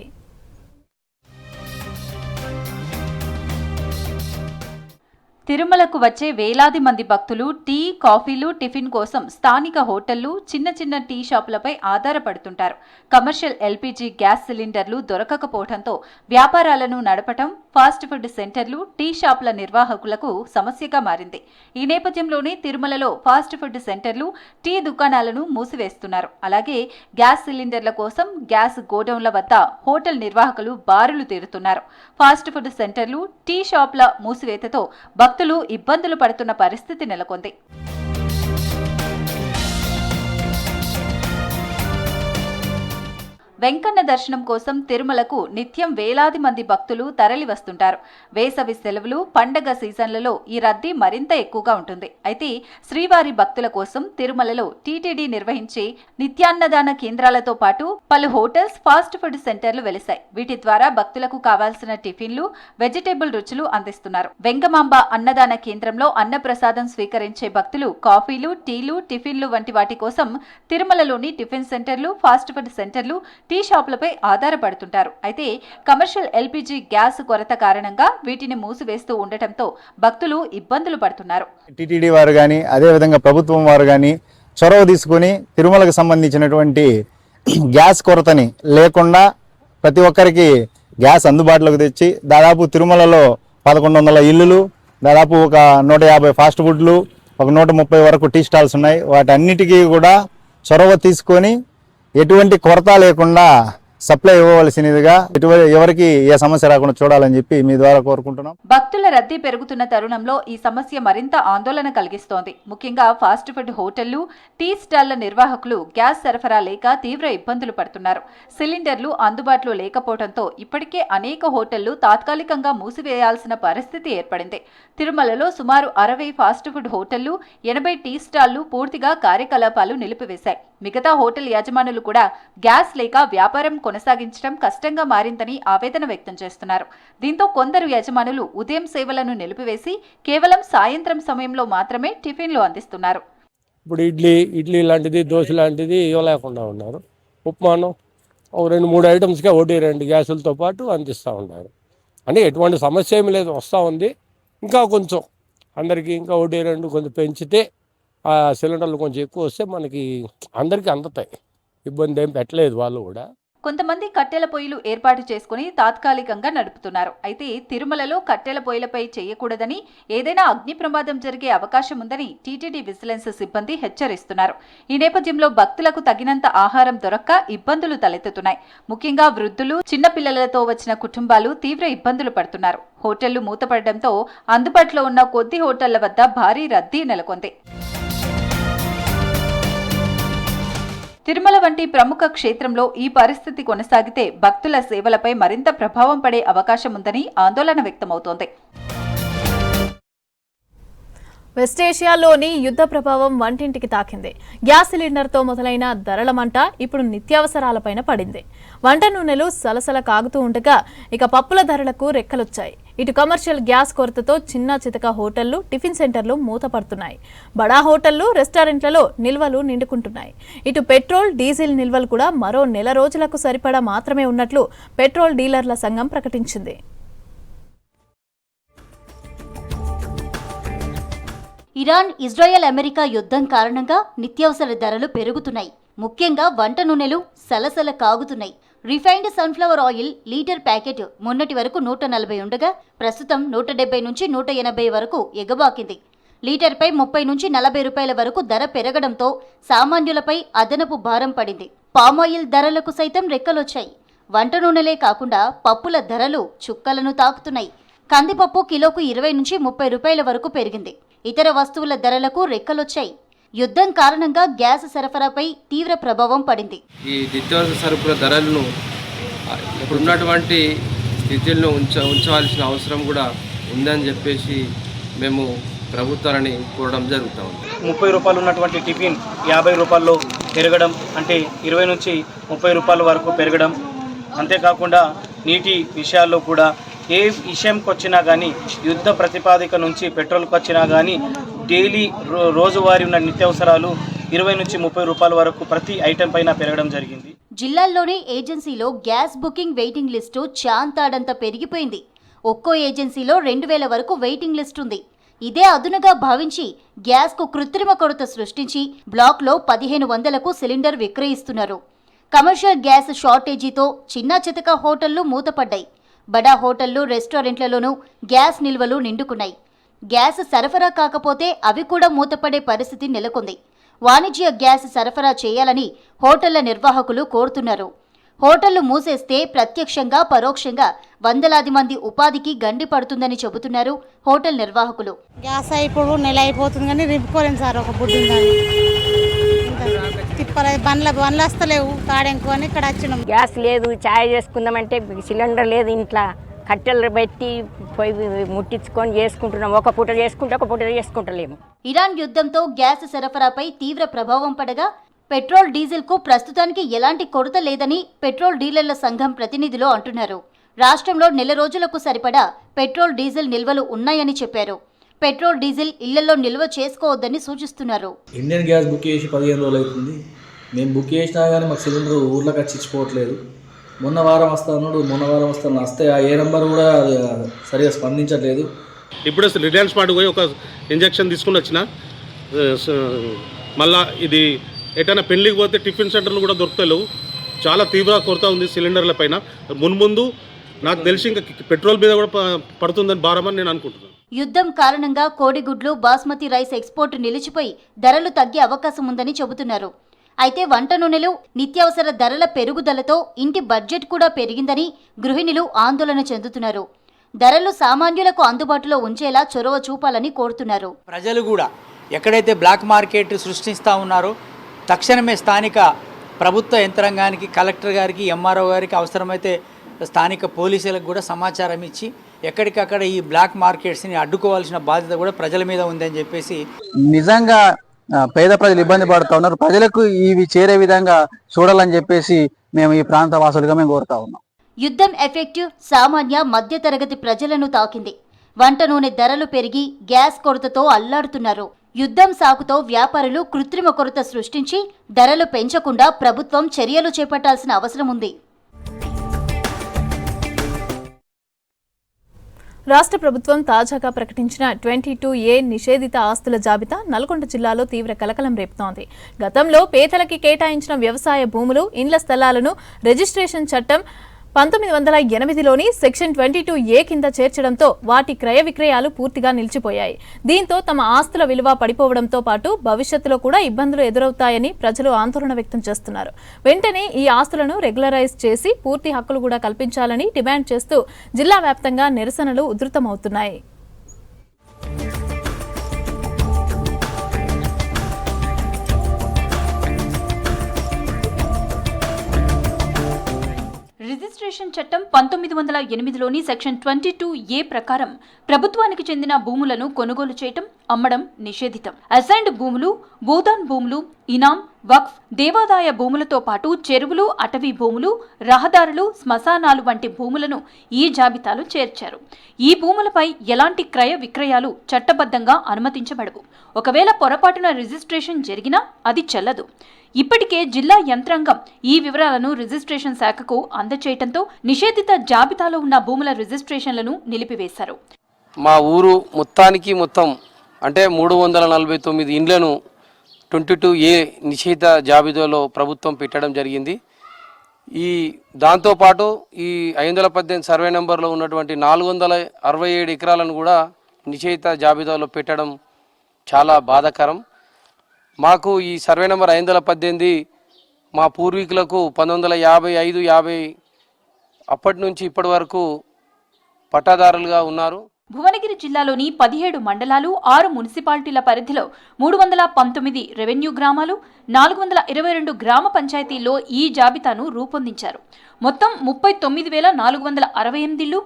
తిరుమలకు వచ్చే వేలాది మంది భక్తులు టీ, కాఫీలు, టిఫిన్ కోసం స్థానిక హోటళ్లు, చిన్న టీ షాపులపై ఆధారపడుతుంటారు. కమర్షియల్ ఎల్పీజీ గ్యాస్ సిలిండర్లు దొరకకపోవడంతో వ్యాపారాలను నడపటం, ఫాస్ట్ ఫుడ్ సెంటర్లు, టీ షాపుల నిర్వాహకులకు సమస్యగా మారింది. ఈ నేపథ్యంలోనే తిరుమలలో ఫాస్ట్ ఫుడ్ సెంటర్లు, టీ దుకాణాలను మూసివేస్తున్నారు. అలాగే గ్యాస్ సిలిండర్ల కోసం గ్యాస్ గోడౌన్ల వద్ద హోటల్ నిర్వాహకులు బారులు తీరుతున్నారు. ఫాస్ట్ ఫుడ్ సెంటర్లు, టీ షాపుల మూసివేతతో భక్తులు ఇబ్బందులు పడుతున్న పరిస్థితి నెలకొంది. వెంకన్న దర్శనం కోసం తిరుమలకు నిత్యం వేలాది మంది భక్తులు తరలి వస్తుంటారు. వేసవి సెలవులు, పండగ సీజన్లలో ఈ రద్దీ మరింత ఎక్కువగా ఉంటుంది. అయితే శ్రీవారి భక్తుల కోసం తిరుమలలో టీటీడీ నిర్వహించే నిత్యాన్నదాన కేంద్రాలతో పాటు పలు హోటల్స్, ఫాస్ట్ ఫుడ్ సెంటర్లు వెలిశాయి. వీటి ద్వారా భక్తులకు కావాల్సిన టిఫిన్లు, వెజిటేబుల్ రుచులు అందిస్తున్నారు. వెంగమాంబ అన్నదాన కేంద్రంలో అన్నప్రసాదం స్వీకరించే భక్తులు కాఫీలు, టీలు, టిఫిన్లు వంటి వాటి కోసం తిరుమలలోని టిఫిన్ సెంటర్లు, ఫాస్ట్ ఫుడ్ సెంటర్లు, టీ షాపులపై ఆధారపడుతుంటారు. అయితే కమర్షియల్ ఎల్పీజీ గ్యాస్ కొరత కారణంగా వీటిని మూసివేస్తూ ఉండటంతో భక్తులు ఇబ్బందులు పడుతున్నారు. టీటీడీ వారు కానీ, అదేవిధంగా ప్రభుత్వం వారు కానీ చొరవ తీసుకుని తిరుమలకు సంబంధించినటువంటి గ్యాస్ కొరతని లేకుండా ప్రతి ఒక్కరికి గ్యాస్ అందుబాటులోకి తెచ్చి దాదాపు తిరుమలలో 1100 ఇల్లులు, దాదాపు ఒక 150 ఫాస్ట్ ఫుడ్లు, ఒక 130 వరకు టీ స్టాల్స్ ఉన్నాయి. వాటన్నిటికీ కూడా చొరవ తీసుకొని ఎటువంటి కొరత లేకుండా సప్లై ఇవ్వవలసినదిగా ఎవరికి ఏ సమస్య రాకుండా చూడాలని చెప్పి మీ ద్వారా కోరుకుంటున్నాం. భక్తుల రద్దీ పెరుగుతున్న తరుణంలో ఈ సమస్య మరింత ఆందోళన కలిగిస్తోంది. ముఖ్యంగా ఫాస్ట్ ఫుడ్ హోటళ్లు, టీ స్టాళ్ల నిర్వాహకులు గ్యాస్ సరఫరా లేక తీవ్ర ఇబ్బందులు పడుతున్నారు. సిలిండర్లు అందుబాటులో లేకపోవడంతో ఇప్పటికే అనేక హోటళ్లు తాత్కాలికంగా మూసివేయాల్సిన పరిస్థితి ఏర్పడింది. తిరుమలలో సుమారు 60 ఫాస్ట్ ఫుడ్ హోటళ్లు, 80 టీ స్టాళ్లు పూర్తిగా కార్యకలాపాలు నిలిపివేశాయి. మిగతా హోటల్ యాజమానులు కూడా గ్యాస్ లేక వ్యాపారం కొనసాగించడం కష్టంగా మారిందని ఆవేదన వ్యక్తం చేస్తున్నారు. దీంతో కొందరు యజమానులు ఉదయం సేవలను నిలిపివేసి కేవలం సాయంత్రం సమయంలో మాత్రమే టిఫిన్లు అందిస్తున్నారు. ఇప్పుడు ఇడ్లీ లాంటిది, దోశ లాంటిది ఇవ్వలేకుండా ఉన్నారు. ఉప్మాను 2-3 ఐటమ్స్కే 1-2 గ్యాసులతో పాటు అందిస్తూ ఉన్నారు. అంటే ఎటువంటి సమస్య ఏమి లేదు, వస్తూ ఉంది. ఇంకా కొంచెం అందరికీ ఇంకా 1-2 కొంచెం పెంచితే ఆ సిలిండర్లు కొంచెం ఎక్కువ వస్తే మనకి అందరికీ అందుతాయి. ఇబ్బంది ఏం పెట్టలేదు వాళ్ళు కూడా. కొంతమంది కట్టెల పొయ్యిలు ఏర్పాటు చేసుకుని తాత్కాలికంగా నడుపుతున్నారు. అయితే తిరుమలలో కట్టెల పొయ్యిలపై చేయకూడదని, ఏదైనా అగ్ని ప్రమాదం జరిగే అవకాశం ఉందని టీటీడీ విజిలెన్స్ సిబ్బంది హెచ్చరిస్తున్నారు. ఈ నేపథ్యంలో భక్తులకు తగినంత ఆహారం దొరక్క ఇబ్బందులు తలెత్తుతున్నాయి. ముఖ్యంగా వృద్ధులు, చిన్నపిల్లలతో వచ్చిన కుటుంబాలు తీవ్ర ఇబ్బందులు పడుతున్నారు. హోటళ్లు మూతపడడంతో అందుబాటులో ఉన్న కొద్ది హోటళ్ల వద్ద భారీ రద్దీ నెలకొంది. తిరుమల వంటి ప్రముఖ క్షేత్రంలో ఈ పరిస్థితి కొనసాగితే భక్తుల సేవలపై మరింత ప్రభావం పడే అవకాశం ఉందని ఆందోళన వ్యక్తమవుతోంది. వెస్టేషియాలోని యుద్ధ ప్రభావం వంటింటికి తాకింది. గ్యాస్ సిలిండర్తో మొదలైన ధరల మంట ఇప్పుడు నిత్యావసరాలపైన పడింది. వంట నూనెలు సలసల కాగుతూ ఉండగా ఇక పప్పుల ధరలకు రెక్కలొచ్చాయి. ఇటు కమర్షియల్ గ్యాస్ కొరతతో చిన్న చితక హోటళ్లు, టిఫిన్ సెంటర్లు మూతపడుతున్నాయి. బడా హోటళ్లు, రెస్టారెంట్లలో నిల్వలు నిండుకుంటున్నాయి. ఇటు పెట్రోల్, డీజిల్ నిల్వలు కూడా మరో నెల రోజులకు సరిపడా మాత్రమే ఉన్నట్లు పెట్రోల్ డీలర్ల సంఘం ప్రకటించింది. ఇరాన్, ఇజ్రాయెల్, అమెరికా యుద్ధం కారణంగా నిత్యావసర ధరలు పెరుగుతున్నాయి. ముఖ్యంగా వంట నూనెలు సలసల కాగుతున్నాయి. Refined sunflower oil litre packet మొన్నటి వరకు 140 ఉండగా ప్రస్తుతం 170 నుంచి 180 వరకు ఎగబాకింది. లీటర్పై 30 నుంచి 40 రూపాయల వరకు ధర పెరగడంతో సామాన్యులపై అదనపు భారం పడింది. పామాయిల్ ధరలకు సైతం రెక్కలొచ్చాయి. వంట నూనెలే కాకుండా పప్పుల ధరలు చుక్కలను తాకుతున్నాయి. కందిపప్పు కిలోకు 20 నుంచి 30 రూపాయల వరకు పెరిగింది. ఇతర వస్తువుల ధరలకు రెక్కలొచ్చాయి. యుద్ధం కారణంగా గ్యాస్ సరఫరాపై తీవ్ర ప్రభావం పడింది. ఈ నిత్యావసర సరుకుల ధరలను ఇప్పుడున్నటువంటి స్థితిలో ఉంచవలసిన అవసరం కూడా ఉందని చెప్పేసి మేము ప్రభుత్వాలని కోరడం జరుగుతూ ఉంది. 30 రూపాయలు ఉన్నటువంటి టిఫిన్ 50 రూపాయల్లో పెరగడం, అంటే 20 నుంచి 30 రూపాయల వరకు పెరగడం. అంతేకాకుండా నీటి విషయాల్లో కూడా ఏ విషయంకి వచ్చినా కానీ, యుద్ధ ప్రతిపాదిక నుంచి పెట్రోల్కి వచ్చినా కానీ డైలీ రోజువారీ ఉన్న నిత్యావసరాలు 20 నుంచి 30 రూపాయల వరకు ప్రతి ఐటెం పైన పెరగడం జరిగింది. జిల్లాల్లోని ఏజెన్సీలో గ్యాస్ బుకింగ్ వెయిటింగ్ లిస్టు చాంతాడంత పెరిగిపోయింది. ఒక్కో ఏజెన్సీలో 2000 వరకు వెయిటింగ్ లిస్ట్ ఉంది. ఇదే అదునుగా భావించి గ్యాస్కు కృత్రిమ కొరత సృష్టించి బ్లాక్లో 1500కు సిలిండర్ విక్రయిస్తున్నారు. కమర్షియల్ గ్యాస్ షార్టేజీతో చిన్న చితక హోటళ్లు మూతపడ్డాయి. బడా హోటళ్లు, రెస్టారెంట్లలోనూ గ్యాస్ నిల్వలు నిండుకున్నాయి. గ్యాస్ సరఫరా కాకపోతే అవి కూడా మూతపడే పరిస్థితి నెలకొంది. వాణిజ్య గ్యాస్ సరఫరా చేయాలని హోటళ్ల నిర్వాహకులు కోరుతున్నారు. హోటళ్లు మూసేస్తే ప్రత్యక్షంగా పరోక్షంగా వందలాది మంది ఉపాధికి గండి పడుతుందని చెబుతున్నారు హోటల్ నిర్వాహకులు. గ్యాస్ ఇప్పుడు నెల అయిపోతుంది కానీ రింపుకోలేము సార్. ఒక బుడ్డి తిప్పలేదు, బండ్లు వస్తలేవు, తాడెంకు అని ఇక్కడ వచ్చినాం. గ్యాస్ లేదు, ఛాయ్ చేసుకుందామంటే సిలిండర్ లేదు. ఇంట్లో కట్టెలు పెట్టి పొయ్యి ముట్టించుకొని చేసుకుంటున్నాం. ఒక పూట చేసుకుంటే ఒక పూట చేసుకుంటలేము. ఇరాన్ యుద్ధంతో గ్యాస్ సరఫరాపై తీవ్ర ప్రభావం పడగా పెట్రోల్, డీజిల్కు ప్రస్తుతానికి ఎలాంటి కొరత లేదని పెట్రోల్ డీలర్ల సంఘం ప్రతినిధులు అంటున్నారు. రాష్ట్రంలో నెల రోజులకు సరిపడా పెట్రోల్, డీజిల్ నిల్వలు ఉన్నాయని చెప్పారు. పెట్రోల్, డీజిల్ ఇళ్లలో నిల్వ చేసుకోవద్దని సూచిస్తున్నారు. ఇండియన్ గ్యాస్ బుక్ చేసి 15 రోజులు అవుతుంది. మేము బుక్ చేసినా కానీ మాకు సిలిండర్ ఊర్లోకి వచ్చి ఇచ్చిపోవట్లేదు. మొన్న వారం వస్తాను వస్తే ఆ ఏ నెంబర్ కూడా సరిగా స్పందించట్లేదు. ఇప్పుడు రిలయన్స్ స్మార్ట్ పోయి ఒక ఇంజక్షన్ తీసుకుని వచ్చిన మళ్ళా ఇది ఎటైనా పెళ్లికి పోతే టిఫిన్ సెంటర్లు కూడా దొరుకుతలేవు. చాలా తీవ్ర కొరత ఉంది సిలిండర్ల పైన. మున్ముందు నాకు తెలిసి ఇంకా పెట్రోల్ మీద కూడా పడుతుందని భారమని నేను అనుకుంటున్నాను. యుద్ధం కారణంగా కోడిగుడ్లు, బాస్మతి రైస్ ఎక్స్పోర్ట్ నిలిచిపోయి ధరలు తగ్గే అవకాశం ఉందని చెబుతున్నారు. అయితే వంట నూనెలు, నిత్యావసర ధరల పెరుగుదలతో ఇంటి బడ్జెట్ కూడా పెరిగిందని గృహిణులు ఆందోళన చెందుతున్నారు. ధరలు సామాన్యులకు అందుబాటులో ఉంచేలా చొరవ చూపాలని కోరుతున్నారు. ప్రజలు కూడా ఎక్కడైతే బ్లాక్ మార్కెట్ సృష్టిస్తూ ఉన్నారో తక్షణమే స్థానిక ప్రభుత్వ యంత్రాంగానికి, కలెక్టర్ గారికి, ఎంఆర్ఓ గారికి, అవసరమైతే స్థానిక పోలీసులకు కూడా సమాచారం ఇచ్చి ఎక్కడికక్కడ ఈ బ్లాక్ మార్కెట్స్ని అడ్డుకోవాల్సిన బాధ్యత కూడా ప్రజల మీద ఉందని చెప్పేసి, నిజంగా పేద ప్రజలు ఇబ్బంది పడుతూ ఉన్నారు. ప్రజలకు ఇవి చేరే విధంగా చూడాలని చెప్పేసి మేము ఈ ప్రాంత వాసులుగా మేము కోరుతా ఉన్నాం. యుద్ధం ఎఫెక్ట్ సామాన్య మధ్యతరగతి ప్రజలను తాకింది. వంట నూనె ధరలు పెరిగి గ్యాస్ కొరతతో అల్లాడుతున్నారు. యుద్ధం సాకుతో వ్యాపారులు కృత్రిమ కొరత సృష్టించి ధరలు పెంచకుండా ప్రభుత్వం చర్యలు చేపట్టాల్సిన అవసరం ఉంది. రాష్ట్ర ప్రభుత్వం తాజాగా ప్రకటించిన 22A నిషేధిత ఆస్తుల జాబితా నల్గొండ జిల్లాలో తీవ్ర కలకలం రేపుతోంది. గతంలో పేదలకి కేటాయించిన వ్యవసాయ భూములు, ఇండ్ల స్థలాలను రిజిస్ట్రేషన్ చట్టం 1908లోని సెక్షన్ 22A కింద చేర్చడంతో వాటి క్రయ విక్రయాలు పూర్తిగా నిలిచిపోయాయి. దీంతో తమ ఆస్తుల విలువ పడిపోవడంతో పాటు భవిష్యత్తులో కూడా ఇబ్బందులు ఎదురవుతాయని ప్రజలు ఆందోళన వ్యక్తం చేస్తున్నారు. వెంటనే ఈ ఆస్తులను రెగ్యులరైజ్ చేసి పూర్తి హక్కులు కూడా కల్పించాలని డిమాండ్ చేస్తూ జిల్లా వ్యాప్తంగా నిరసనలు ఉధృతమవుతున్నాయి. రిజిస్ట్రేషన్ చట్టం 1908లోని సెక్షన్ 22A ప్రకారం ప్రభుత్వానికి చెందిన భూములను కొనుగోలు చేయటం, అమ్మడం నిషేధితం. అసైన్డ్ భూములు, భూదాన్ భూములు, ఇనాం, వక్ఫ్, దేవాదాయ భూములతో పాటు చెరువులు, అటవీ భూములు, రహదారులు, శ్మశానాలు వంటి భూములను ఈ జాబితాలో చేర్చారు. ఈ భూములపై ఎలాంటి క్రయ విక్రయాలు చట్టబద్ధంగా అనుమతించబడవు. ఒకవేళ పొరపాటున రిజిస్ట్రేషన్ జరిగినా అది చెల్లదు. ఇప్పటికే జిల్లా యంత్రాంగం ఈ వివరాలను రిజిస్ట్రేషన్ శాఖకు అందజేయడంతో నిషేధిత జాబితాలో ఉన్న భూముల రిజిస్ట్రేషన్లను నిలిపివేశారు. మా ఊరు మొత్తం అంటే 349 ఇండ్లను 22A నిషేధిత జాబితాలో ప్రభుత్వం పెట్టడం జరిగింది. దాంతోపాటు ఈ 518 సర్వే నెంబర్లో ఉన్నటువంటి 467 ఎకరాలను కూడా నిషేధిత జాబితాలో పెట్టడం చాలా బాధాకరం. మాకు ఈ సర్వే నెంబర్ 518 మా పూర్వీకులకు 1955-50 అప్పటి నుంచి ఇప్పటి వరకు పట్టాదారులుగా ఉన్నారు. భువనగిరి జిల్లాలోని 17 మండలాలు, 6 మున్సిపాలిటీల పరిధిలో 319 రెవెన్యూ గ్రామాలు, 422 గ్రామ పంచాయతీల్లో ఈ జాబితాను రూపొందించారు. మొత్తం 39,468 ఇళ్లు,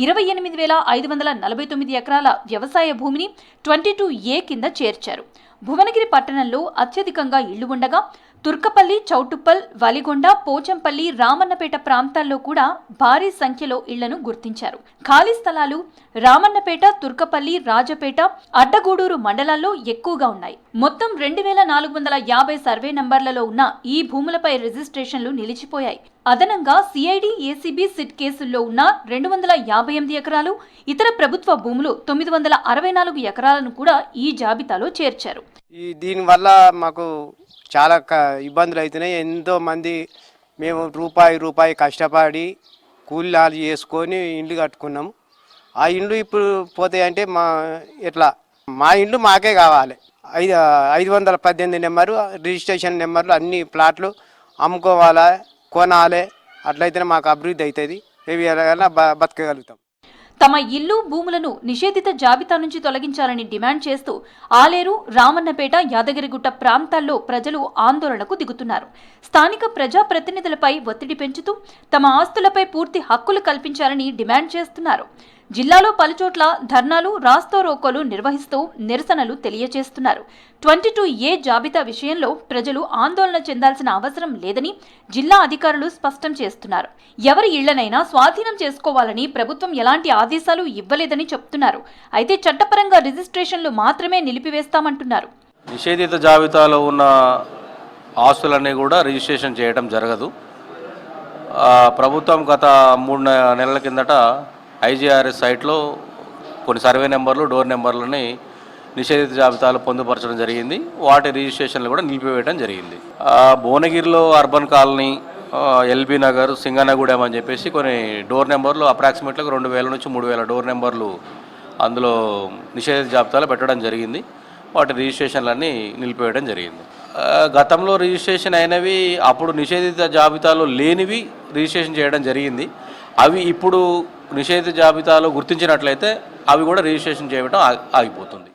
28,549 ఎకరాల వ్యవసాయ భూమిని 22A కింద చేర్చారు. భువనగిరి పట్టణంలో అత్యధికంగా ఇళ్లు ఉండగా తుర్కపల్లి, చౌటుప్పల్, వలిగొండ, పోచంపల్లి, రామన్నపేట ప్రాంతాల్లో కూడా భారీ సంఖ్యలో ఇళ్లను గుర్తించారు. ఖాళీ స్థలాలు రామన్నపేట, తుర్కపల్లి, రాజపేట, అడ్డగూడూరు మండలాల్లో ఎక్కువగా ఉన్నాయి. మొత్తం 2,450 సర్వే నంబర్లలో ఉన్న ఈ భూములపై రిజిస్ట్రేషన్లు నిలిచిపోయాయి. అదనంగా సిఐడి, ఏసీబీ, సిట్ కేసుల్లో ఉన్న 258 ఎకరాలు, ఇతర ప్రభుత్వ భూములు 964 ఎకరాలను కూడా ఈ జాబితాలో చేర్చారు. దీనివల్ల మాకు చాలా ఇబ్బందులు అవుతున్నాయి. ఎంతో మంది మేము రూపాయి కష్టపడి కూలీలు చేసుకొని ఇండ్లు కట్టుకున్నాము. ఆ ఇండ్లు ఇప్పుడు పోతాయంటే మా ఇండ్లు మాకే కావాలి. 518 నెంబరు, రిజిస్ట్రేషన్ నెంబర్లు, అన్ని ప్లాట్లు అమ్ముకోవాలా, కొనాలి. అట్లయితేనే మాకు అభివృద్ధి అవుతుంది. మేము ఎలాగైనా బతకగలుగుతాం. తమ ఇల్లు, భూములను నిషేధిత జాబితా నుంచి తొలగించాలని డిమాండ్ చేస్తూ ఆలేరు, రామన్నపేట, యాదగిరిగుట్ట ప్రాంతాల్లో ప్రజలు ఆందోళనకు దిగుతున్నారు. స్థానిక ప్రజాప్రతినిధులపై ఒత్తిడి పెంచుతూ తమ ఆస్తులపై పూర్తి హక్కులు కల్పించాలని డిమాండ్ చేస్తున్నారు. జిల్లాలో పలుచోట్ల ధర్నాలు, రాస్తారోకోలు నిర్వహిస్తూ నిరసనలు తెలియజేస్తున్నారు. 22A జాబితా విషయంలో ప్రజలు ఆందోళన చెందాల్సిన అవసరం లేదని జిల్లా అధికారులు స్పష్టం చేస్తున్నారు. ఎవరి ఇళ్లనైనా స్వాధీనం చేసుకోవాలని ప్రభుత్వం ఎలాంటి ఆదేశాలు ఇవ్వలేదని చెప్తున్నారు. అయితే చట్టపరంగా రిజిస్ట్రేషన్లు మాత్రమే నిలిపివేస్తామంటున్నారు. నిషేధిత జాబితాలో ఉన్న ఆస్తులన్నీ కూడా రిజిస్ట్రేషన్ చేయడం జరగదు. ప్రభుత్వం గత 3 నెలల కిందట ఐజీఆర్ఎస్ సైట్లో కొన్ని సర్వే నెంబర్లు, డోర్ నెంబర్లని నిషేధిత జాబితాలు పొందుపరచడం జరిగింది. వాటి రిజిస్ట్రేషన్లు కూడా నిలిపివేయడం జరిగింది. భువనగిరిలో urban colony, LB Nagar, Singanagudem అని చెప్పేసి కొన్ని డోర్ నెంబర్లు అప్రాక్సిమేట్గా 2,000 నుంచి 3,000 డోర్ నెంబర్లు అందులో నిషేధిత జాబితాలో పెట్టడం జరిగింది. వాటి రిజిస్ట్రేషన్లన్నీ నిలిపివేయడం జరిగింది. గతంలో రిజిస్ట్రేషన్ అయినవి అప్పుడు నిషేధిత జాబితాలో లేనివి రిజిస్ట్రేషన్ చేయడం జరిగింది. అవి ఇప్పుడు నిషేధిత జాబితాలో గుర్తించినట్లయితే అవి కూడా రిజిస్ట్రేషన్ చేయడం ఆగిపోతుంది.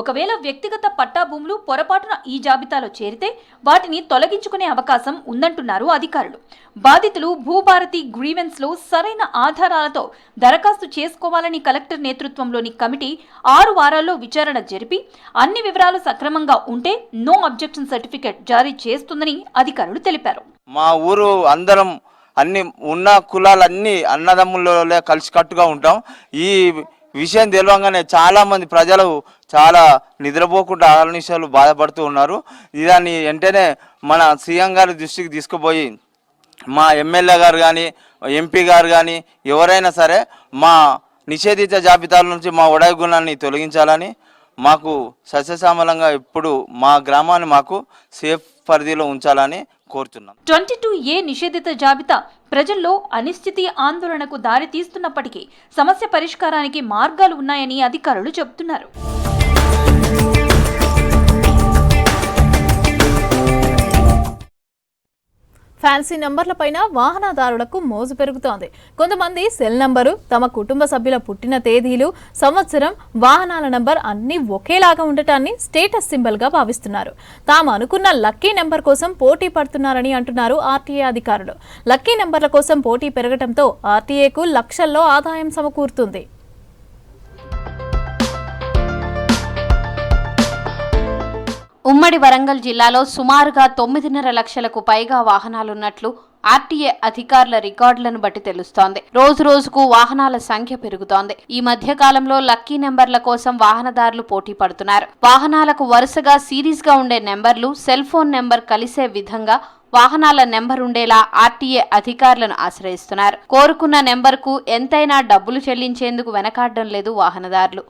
ఒకవేళ వ్యక్తిగత పట్టా భూములు పొరపాటున ఈ జాబితాలో చేరితే వాటిని తొలగించుకునే అవకాశం ఉందంటున్నారు అధికారులు. బాధితులు భూభారతి గ్రీవెన్స్లో సరైన ఆధారాలతో దరఖాస్తు చేసుకోవాలని కలెక్టర్ నేతృత్వంలోని కమిటీ 6 వారాల్లో విచారణ జరిపి అన్ని వివరాలు సక్రమంగా ఉంటే నో అబ్జెక్షన్ సర్టిఫికెట్ జారీ చేస్తుందని అధికారులు తెలిపారు. మా ఊరు అందరం అన్ని ఉన్న కులాలన్నీ అన్నదమ్ములలో కలిసికట్టుగా ఉంటాం. ఈ విషయం తెలియగానే చాలామంది ప్రజలు చాలా నిద్రపోకుండా ఆలనిశాలు బాధపడుతూ ఉన్నారు. దాన్ని వెంటనే మన సీఎం గారి దృష్టికి తీసుకుపోయి మా ఎమ్మెల్యే గారు కానీ ఎంపీ గారు కానీ ఎవరైనా సరే మా నిషేధిత జాబితాల నుంచి మా ఉడాయి గుణాన్ని తొలగించాలని, మాకు సస్యశ్యామలంగా ఇప్పుడు మా గ్రామాన్ని మాకు సేఫ్ పరిధిలో ఉంచాలని కోరుతున్నాం. 22A నిషేధిత జాబితా ప్రజల్లో అనిశ్చితి ఆందోళనకు దారి తీస్తున్నప్పటికీ సమస్య పరిష్కారానికి మార్గాలు ఉన్నాయని అధికారులు చెబుతున్నారు. ఫ్యాన్సీ నంబర్లపైన వాహనదారులకు మోజు పెరుగుతోంది. కొంతమంది సెల్ నంబరు, తమ కుటుంబ సభ్యుల పుట్టిన తేదీలు, సంవత్సరం, వాహనాల నంబర్ అన్నీ ఒకేలాగా ఉండటాన్ని స్టేటస్ సింబల్గా భావిస్తున్నారు. తాము అనుకున్న లక్కీ నెంబర్ కోసం పోటీ పడుతున్నారని అంటున్నారు ఆర్టీఏ అధికారులు. లక్కీ నెంబర్ల కోసం పోటీ పెరగడంతో ఆర్టీఏకు లక్షల్లో ఆదాయం సమకూరుతుంది. ఉమ్మడి వరంగల్ జిల్లాలో సుమారుగా 9.5 లక్షలకు పైగా వాహనాలున్నట్లు ఆర్టీఏ అధికారుల రికార్డులను బట్టి తెలుస్తోంది. రోజు రోజుకు వాహనాల సంఖ్య పెరుగుతోంది. ఈ మధ్య కాలంలో లక్కీ నెంబర్ల కోసం వాహనదారులు పోటీ పడుతున్నారు. వాహనాలకు వరుసగా సిరీస్ గా ఉండే నెంబర్లు, సెల్ ఫోన్ నెంబర్ కలిసే విధంగా వాహనాల నెంబర్ ఉండేలా ఆర్టీఏ అధికారులను ఆశ్రయిస్తున్నారు. కోరుకున్న నెంబర్కు ఎంతైనా డబ్బులు చెల్లించేందుకు వెనకాడడం లేదు వాహనదారులు.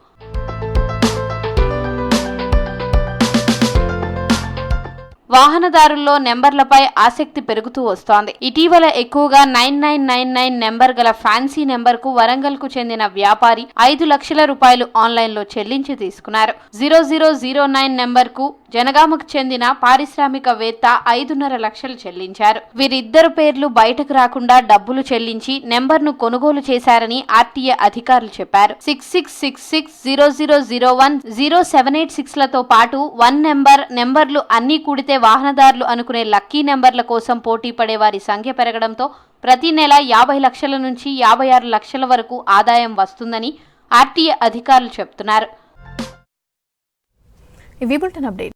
వాహనదారుల్లో నెంబర్లపై ఆసక్తి పెరుగుతూ వస్తోంది. ఇటీవల ఎక్కువగా 9999 నెంబర్ గల ఫ్యాన్సీ నెంబర్కు వరంగల్కు చెందిన వ్యాపారి 5 లక్షల రూపాయలు ఆన్లైన్లో చెల్లించి తీసుకున్నారు. 0009 నెంబర్కు జనగామకు చెందిన పారిశ్రామికవేత్త 5.5 లక్షలు చెల్లించారు. వీరిద్దరు పేర్లు బయటకు రాకుండా డబ్బులు చెల్లించి నెంబర్ను కొనుగోలు చేశారని ఆర్టీఏ అధికారులు చెప్పారు. 66660001 0786లతో పాటు 1 నెంబర్లు అన్నీ కూడితే వాహనదారులు అనుకునే లక్కీ నెంబర్ల కోసం పోటీ పడే వారి సంఖ్య పెరగడంతో ప్రతి నెల 50 లక్షల నుంచి 56 లక్షల వరకు ఆదాయం వస్తుందని ఆర్టీఏ అధికారులు చెబుతున్నారు.